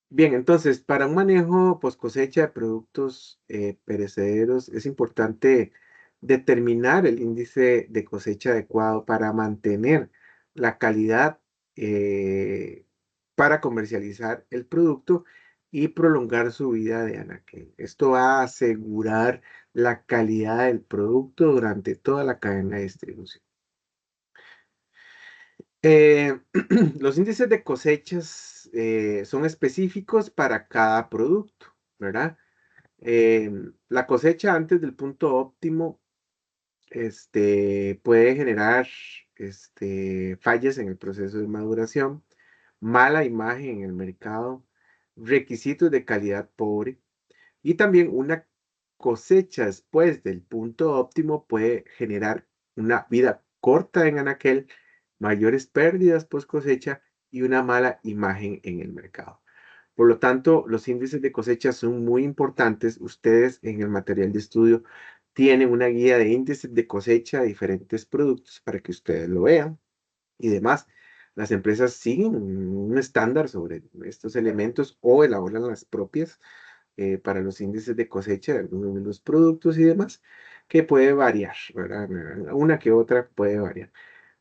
Bien, entonces, para un manejo post cosecha de productos perecederos es importante determinar el índice de cosecha adecuado para mantener la calidad para comercializar el producto y prolongar su vida de anaquel. Esto va a asegurar la calidad del producto durante toda la cadena de distribución. Eh, los índices de cosechas son específicos para cada producto, ¿verdad? La cosecha antes del punto óptimo puede generar fallas en el proceso de maduración, mala imagen en el mercado, requisitos de calidad pobre y también una cosecha después del punto óptimo puede generar una vida corta en anaquel, mayores pérdidas post cosecha y una mala imagen en el mercado. Por lo tanto, los índices de cosecha son muy importantes. Ustedes en el material de estudio tienen una guía de índices de cosecha de diferentes productos para que ustedes lo vean y demás. Las empresas siguen un estándar sobre estos elementos o elaboran las propias para los índices de cosecha de algunos de los productos y demás, que puede variar, ¿verdad? Una que otra puede variar.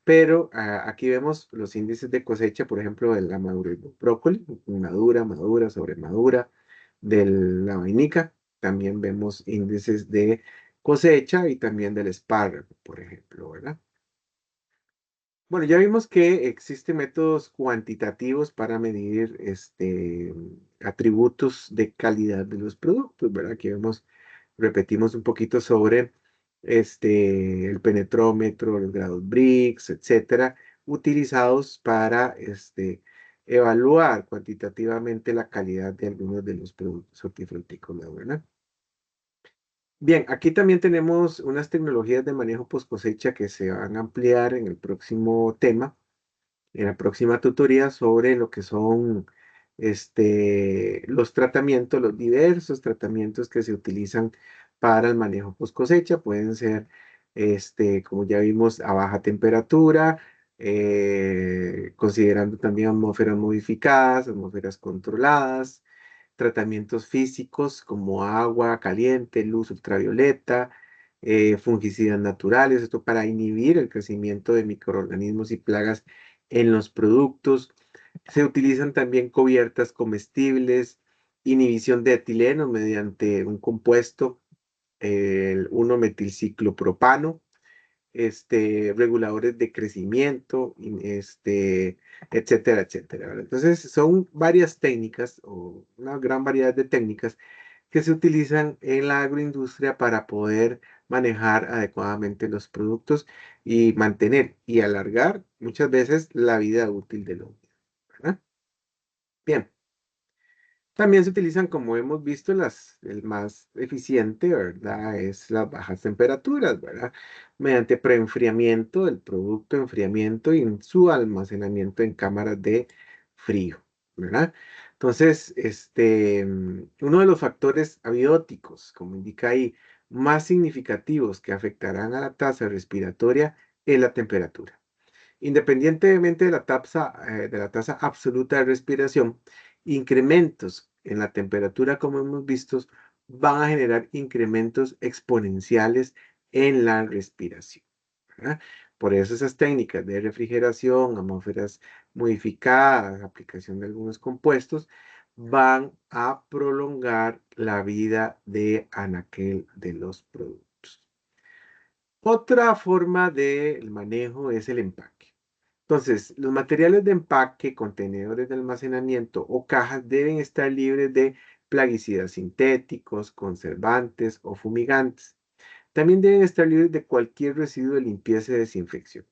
Pero aquí vemos los índices de cosecha, por ejemplo, de la madurez del brócoli, madura, madura, sobremadura, de la vainica. También vemos índices de cosecha y también del espárrago, por ejemplo, ¿verdad? Bueno, ya vimos que existen métodos cuantitativos para medir atributos de calidad de los productos, ¿verdad? Aquí vemos, repetimos un poquito sobre el penetrómetro, los grados Brix, etcétera, utilizados para evaluar cuantitativamente la calidad de algunos de los productos hortifrutícolas, ¿verdad? Bien, aquí también tenemos unas tecnologías de manejo post cosecha que se van a ampliar en el próximo tema en la próxima tutoría sobre lo que son los tratamientos, los diversos tratamientos que se utilizan para el manejo post cosecha. Pueden ser, como ya vimos, a baja temperatura, considerando también atmósferas modificadas, atmósferas controladas, tratamientos físicos como agua caliente, luz ultravioleta, fungicidas naturales, esto para inhibir el crecimiento de microorganismos y plagas en los productos. Se utilizan también cubiertas comestibles, inhibición de etileno mediante un compuesto, el 1-metilciclopropano, reguladores de crecimiento, etcétera, etcétera, ¿verdad? Entonces, son varias técnicas o una gran variedad de técnicas que se utilizan en la agroindustria para poder manejar adecuadamente los productos y mantener y alargar muchas veces la vida útil de los mismos, ¿verdad? Bien. También se utilizan, como hemos visto, el más eficiente, ¿verdad? Es las bajas temperaturas, ¿verdad? Mediante preenfriamiento del producto, enfriamiento y en su almacenamiento en cámaras de frío, ¿verdad? Entonces, uno de los factores abióticos, como indica ahí, más significativos que afectarán a la tasa respiratoria es la temperatura. Independientemente de la tasa absoluta de respiración, incrementos en la temperatura, como hemos visto, van a generar incrementos exponenciales en la respiración, ¿verdad? Por eso esas técnicas de refrigeración, atmósferas modificadas, aplicación de algunos compuestos, van a prolongar la vida de anaquel de los productos. Otra forma del manejo es el empaque. Entonces, los materiales de empaque, contenedores de almacenamiento o cajas deben estar libres de plaguicidas sintéticos, conservantes o fumigantes. También deben estar libres de cualquier residuo de limpieza y desinfección.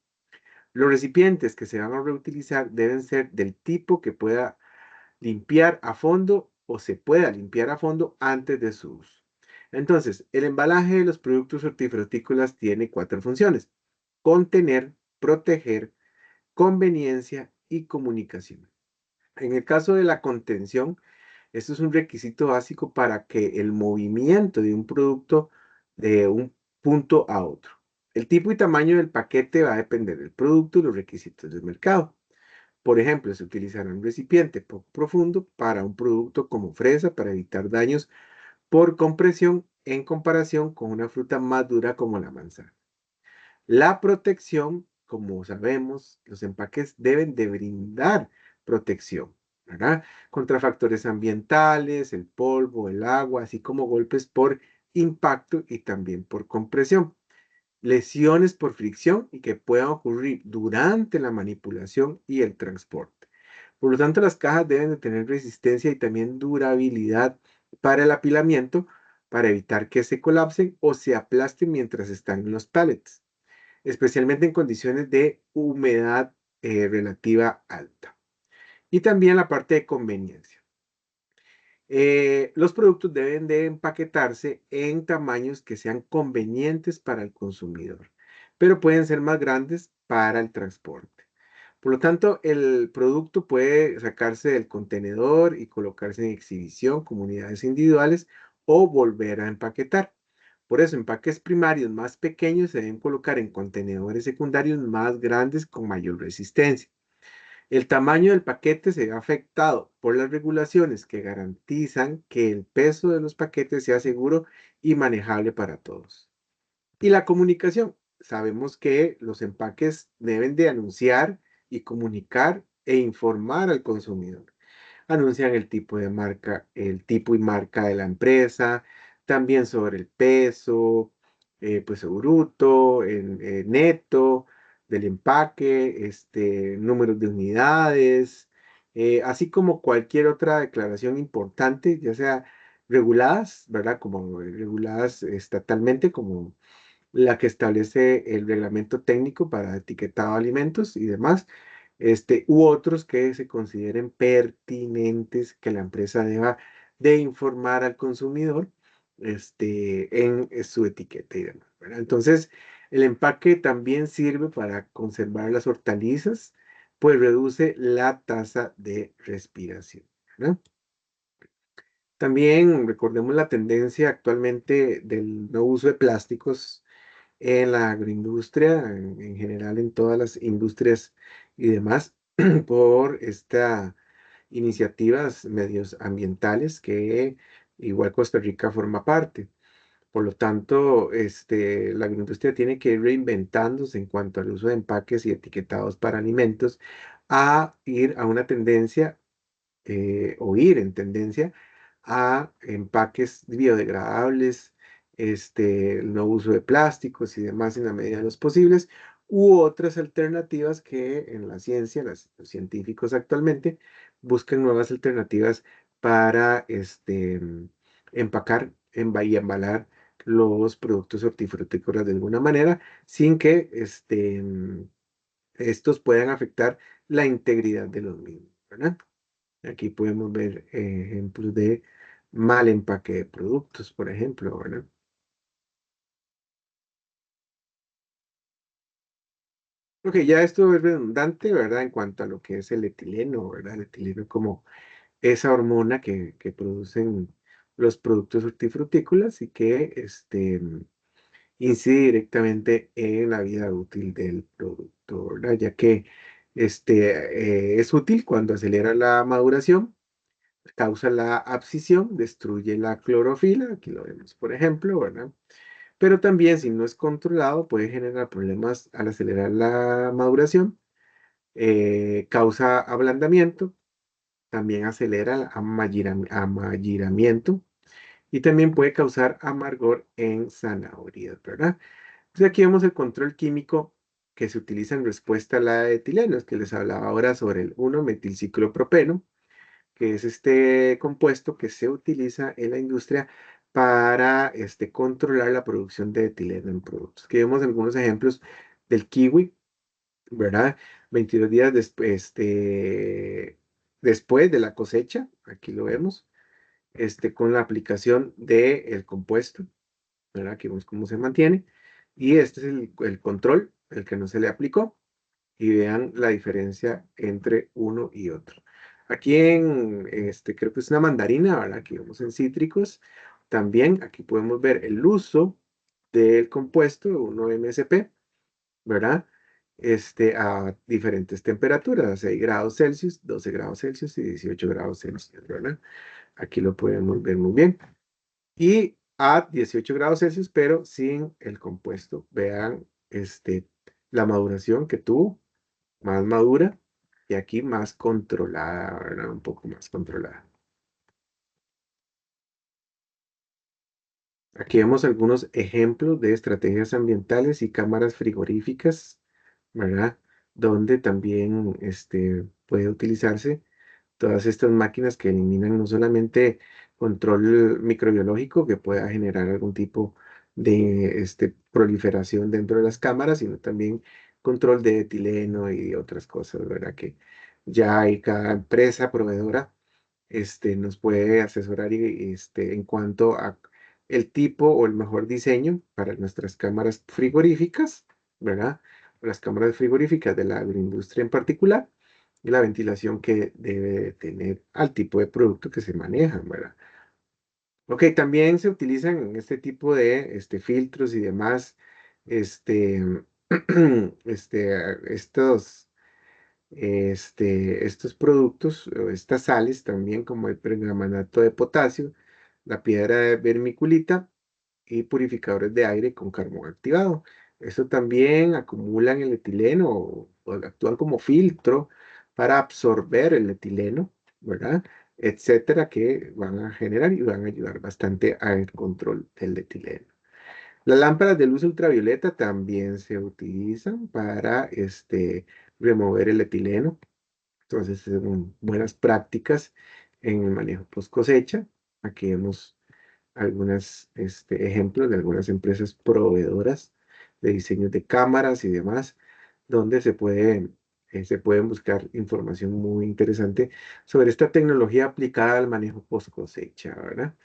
Los recipientes que se van a reutilizar deben ser del tipo que pueda limpiar a fondo o se pueda limpiar a fondo antes de su uso. Entonces, el embalaje de los productos hortifrutícolas tiene cuatro funciones: contener, proteger, conveniencia y comunicación. En el caso de la contención, esto es un requisito básico para que el movimiento de un producto de un punto a otro. El tipo y tamaño del paquete va a depender del producto y los requisitos del mercado. Por ejemplo, se utilizará un recipiente poco profundo para un producto como fresa para evitar daños por compresión en comparación con una fruta más dura como la manzana. La protección, como sabemos, los empaques deben de brindar protección, ¿verdad? Contra factores ambientales, el polvo, el agua, así como golpes por impacto y también por compresión, lesiones por fricción y que puedan ocurrir durante la manipulación y el transporte. Por lo tanto, las cajas deben de tener resistencia y también durabilidad para el apilamiento para evitar que se colapsen o se aplasten mientras están en los pallets, especialmente en condiciones de humedad relativa alta. Y también la parte de conveniencia. Los productos deben de empaquetarse en tamaños que sean convenientes para el consumidor, pero pueden ser más grandes para el transporte. Por lo tanto, el producto puede sacarse del contenedor y colocarse en exhibición como unidades individuales o volver a empaquetar. Por eso, empaques primarios más pequeños se deben colocar en contenedores secundarios más grandes con mayor resistencia. El tamaño del paquete se ve afectado por las regulaciones que garantizan que el peso de los paquetes sea seguro y manejable para todos. Y la comunicación. Sabemos que los empaques deben de anunciar y comunicar e informar al consumidor. Anuncian el tipo de marca, el tipo y marca de la empresa, también sobre el peso, pues bruto, el neto del empaque, números de unidades, así como cualquier otra declaración importante, ya sea reguladas, ¿verdad? Como reguladas estatalmente, como la que establece el reglamento técnico para etiquetado de alimentos y demás, u otros que se consideren pertinentes que la empresa deba de informar al consumidor, en su etiqueta y demás, ¿verdad? Entonces, el empaque también sirve para conservar las hortalizas, pues reduce la tasa de respiración, ¿verdad? También recordemos la tendencia actualmente del no uso de plásticos en la agroindustria, en general en todas las industrias y demás, por esta iniciativas medioambientales que igual Costa Rica forma parte. Por lo tanto, la agroindustria tiene que ir reinventándose en cuanto al uso de empaques y etiquetados para alimentos, a ir a una tendencia o ir en tendencia a empaques biodegradables, el no uso de plásticos y demás en la medida de los posibles, u otras alternativas que en la ciencia, los científicos actualmente buscan nuevas alternativas para empacar y embalar los productos hortifrutícolas de alguna manera sin que estos puedan afectar la integridad de los mismos, ¿verdad? Aquí podemos ver ejemplos de mal empaque de productos, por ejemplo, ¿verdad? Ok, ya esto es redundante, ¿verdad? En cuanto a lo que es el etileno, ¿verdad? El etileno como esa hormona que producen los productos hortifrutícolas y que incide directamente en la vida útil del producto, ¿verdad? Ya que es útil cuando acelera la maduración, causa la abscisión, destruye la clorofila, aquí lo vemos, por ejemplo, ¿verdad? pero también si no es controlado puede generar problemas al acelerar la maduración, causa ablandamiento, también acelera el amarillamiento y también puede causar amargor en zanahorias, ¿verdad? Entonces aquí vemos el control químico que se utiliza en respuesta a la etileno, es que les hablaba ahora sobre el 1-metilciclopropeno, que es este compuesto que se utiliza en la industria para controlar la producción de etileno en productos. Aquí vemos algunos ejemplos del kiwi, ¿verdad? 22 días después de la cosecha, aquí lo vemos, con la aplicación del compuesto, ¿verdad? Aquí vemos cómo se mantiene. Y este es el control, el que no se le aplicó. Y vean la diferencia entre uno y otro. Aquí creo que es una mandarina, ¿verdad? Aquí vemos en cítricos. También aquí podemos ver el uso del compuesto 1-MSP, ¿verdad? A diferentes temperaturas, 6 grados Celsius, 12 grados Celsius y 18 grados Celsius, ¿verdad? Aquí lo podemos ver muy bien. Y a 18 grados Celsius, pero sin el compuesto. Vean la maduración que tuvo, más madura, y aquí más controlada, ¿verdad? Un poco más controlada. Aquí vemos algunos ejemplos de estrategias ambientales y cámaras frigoríficas, ¿verdad? Donde también puede utilizarse todas estas máquinas que eliminan no solamente control microbiológico que pueda generar algún tipo de proliferación dentro de las cámaras, sino también control de etileno y otras cosas, ¿verdad? Que ya hay cada empresa proveedora nos puede asesorar en cuanto a el tipo o el mejor diseño para nuestras cámaras frigoríficas, ¿verdad? Las cámaras frigoríficas de la agroindustria en particular y la ventilación que debe tener al tipo de producto que se maneja, ¿verdad? Ok, también se utilizan en este tipo de filtros y demás, este, estos productos, o estas sales también, como el permanganato de potasio, la piedra de vermiculita y purificadores de aire con carbón activado. Esto también acumulan el etileno o actúan como filtro para absorber el etileno, ¿verdad? Etcétera, que van a generar y van a ayudar bastante al control del etileno. Las lámparas de luz ultravioleta también se utilizan para remover el etileno. Entonces, son buenas prácticas en el manejo post cosecha. Aquí vemos algunos ejemplos de algunas empresas proveedoras de diseños de cámaras y demás, donde se pueden buscar información muy interesante sobre esta tecnología aplicada al manejo post cosecha, ¿verdad?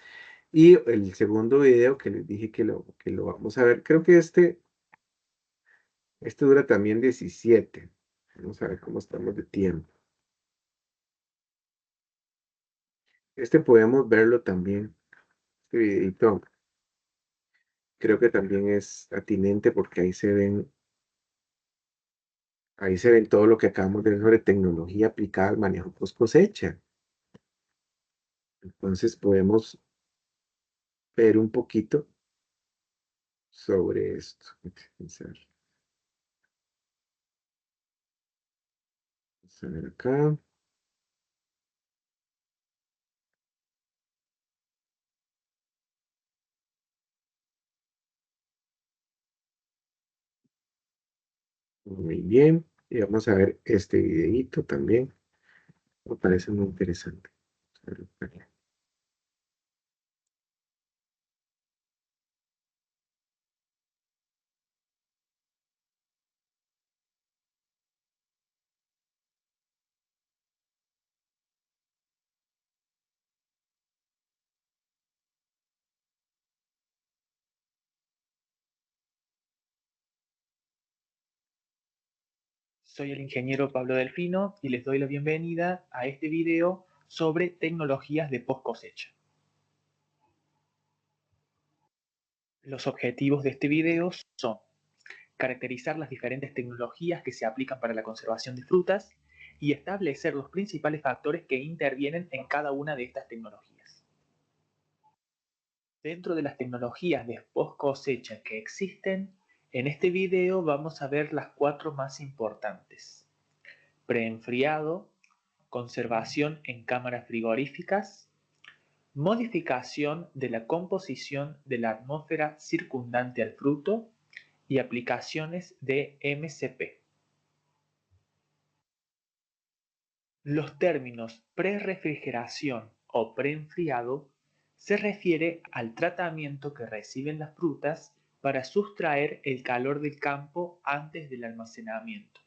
Y el segundo video que les dije que lo vamos a ver, creo que este dura también 17. Vamos a ver cómo estamos de tiempo. Podemos verlo también. Este videito creo que también es atinente porque ahí se ven todo lo que acabamos de ver sobre tecnología aplicada al manejo post cosecha. Entonces podemos ver un poquito sobre esto. Vamos a ver acá. Muy bien. Y vamos a ver este videito también. Me parece muy interesante. A ver, acá. Soy el ingeniero Pablo Delfino y les doy la bienvenida a este video sobre tecnologías de post cosecha. Los objetivos de este video son caracterizar las diferentes tecnologías que se aplican para la conservación de frutas y establecer los principales factores que intervienen en cada una de estas tecnologías. Dentro de las tecnologías de post cosecha que existen, en este video vamos a ver las 4 más importantes: preenfriado, conservación en cámaras frigoríficas, modificación de la composición de la atmósfera circundante al fruto y aplicaciones de MCP. Los términos prerefrigeración o preenfriado se refiere al tratamiento que reciben las frutas para sustraer el calor del campo antes del almacenamiento.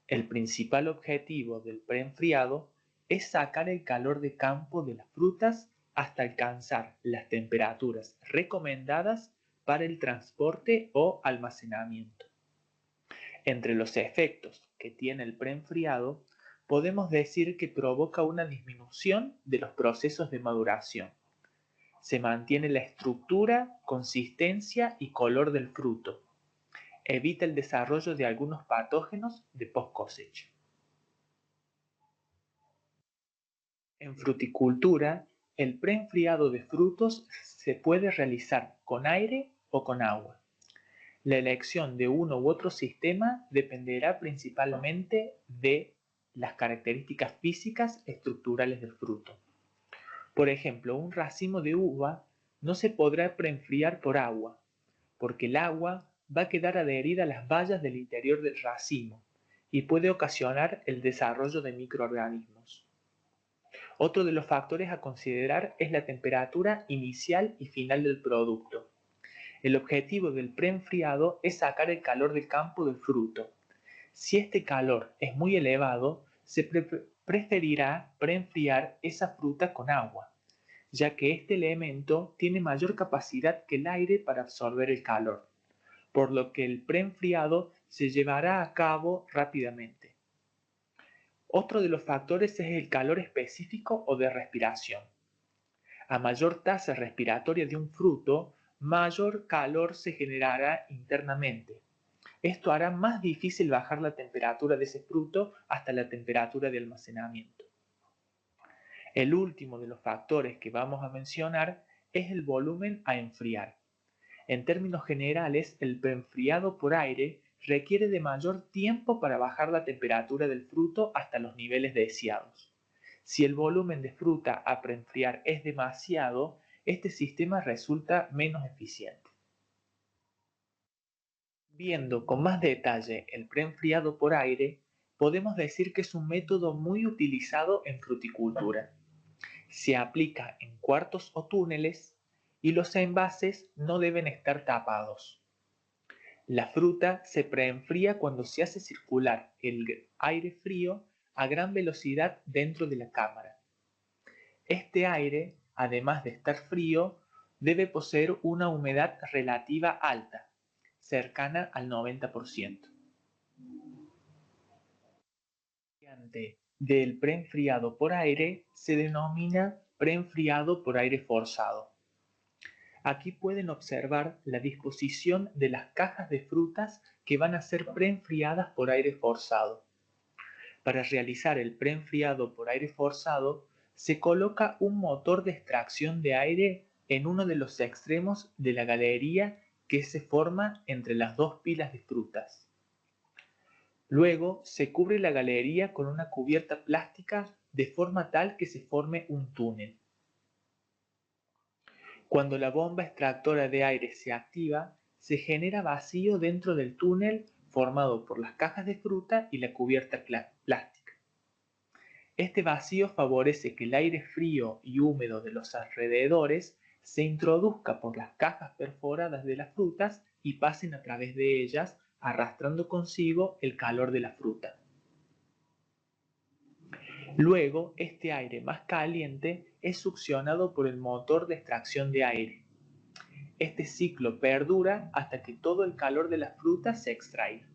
El principal objetivo del preenfriado es sacar el calor de campo de las frutas hasta alcanzar las temperaturas recomendadas para el transporte o almacenamiento. Entre los efectos que tiene el preenfriado, podemos decir que provoca una disminución de los procesos de maduración. Se mantiene la estructura, consistencia y color del fruto. Evita el desarrollo de algunos patógenos de post cosecha. En fruticultura, el preenfriado de frutos se puede realizar con aire o con agua. La elección de uno u otro sistema dependerá principalmente de las características físicas estructurales del fruto. Por ejemplo, un racimo de uva no se podrá preenfriar por agua, porque el agua va a quedar adherida a las bayas del interior del racimo y puede ocasionar el desarrollo de microorganismos. Otro de los factores a considerar es la temperatura inicial y final del producto. El objetivo del preenfriado es sacar el calor del campo del fruto. Si este calor es muy elevado, se preferirá preenfriar esa fruta con agua, ya que este elemento tiene mayor capacidad que el aire para absorber el calor, por lo que el preenfriado se llevará a cabo rápidamente. Otro de los factores es el calor específico o de respiración. A mayor tasa respiratoria de un fruto, mayor calor se generará internamente. Esto hará más difícil bajar la temperatura de ese fruto hasta la temperatura de almacenamiento. El último de los factores que vamos a mencionar es el volumen a enfriar. En términos generales, el preenfriado por aire requiere de mayor tiempo para bajar la temperatura del fruto hasta los niveles deseados. Si el volumen de fruta a preenfriar es demasiado, este sistema resulta menos eficiente. Viendo con más detalle el preenfriado por aire, podemos decir que es un método muy utilizado en fruticultura. Se aplica en cuartos o túneles y los envases no deben estar tapados. La fruta se preenfría cuando se hace circular el aire frío a gran velocidad dentro de la cámara. Este aire, además de estar frío, debe poseer una humedad relativa alta, cercana al 90%. La variante del preenfriado por aire se denomina preenfriado por aire forzado. Aquí pueden observar la disposición de las cajas de frutas que van a ser preenfriadas por aire forzado. Para realizar el preenfriado por aire forzado, se coloca un motor de extracción de aire en uno de los extremos de la galería que se forma entre las dos pilas de frutas. Luego se cubre la galería con una cubierta plástica de forma tal que se forme un túnel. Cuando la bomba extractora de aire se activa, se genera vacío dentro del túnel formado por las cajas de fruta y la cubierta plástica. Este vacío favorece que el aire frío y húmedo de los alrededores se introduzca por las cajas perforadas de las frutas y pasen a través de ellas, arrastrando consigo el calor de la fruta. Luego, este aire más caliente es succionado por el motor de extracción de aire. Este ciclo perdura hasta que todo el calor de la fruta se extraiga.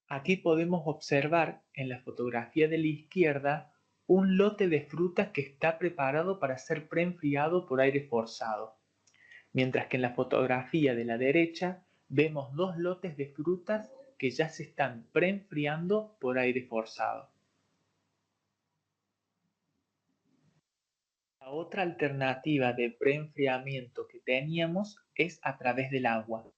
Aquí podemos observar en la fotografía de la izquierda un lote de frutas que está preparado para ser preenfriado por aire forzado, mientras que en la fotografía de la derecha vemos dos lotes de frutas que ya se están preenfriando por aire forzado. La otra alternativa de preenfriamiento que teníamos es a través del agua.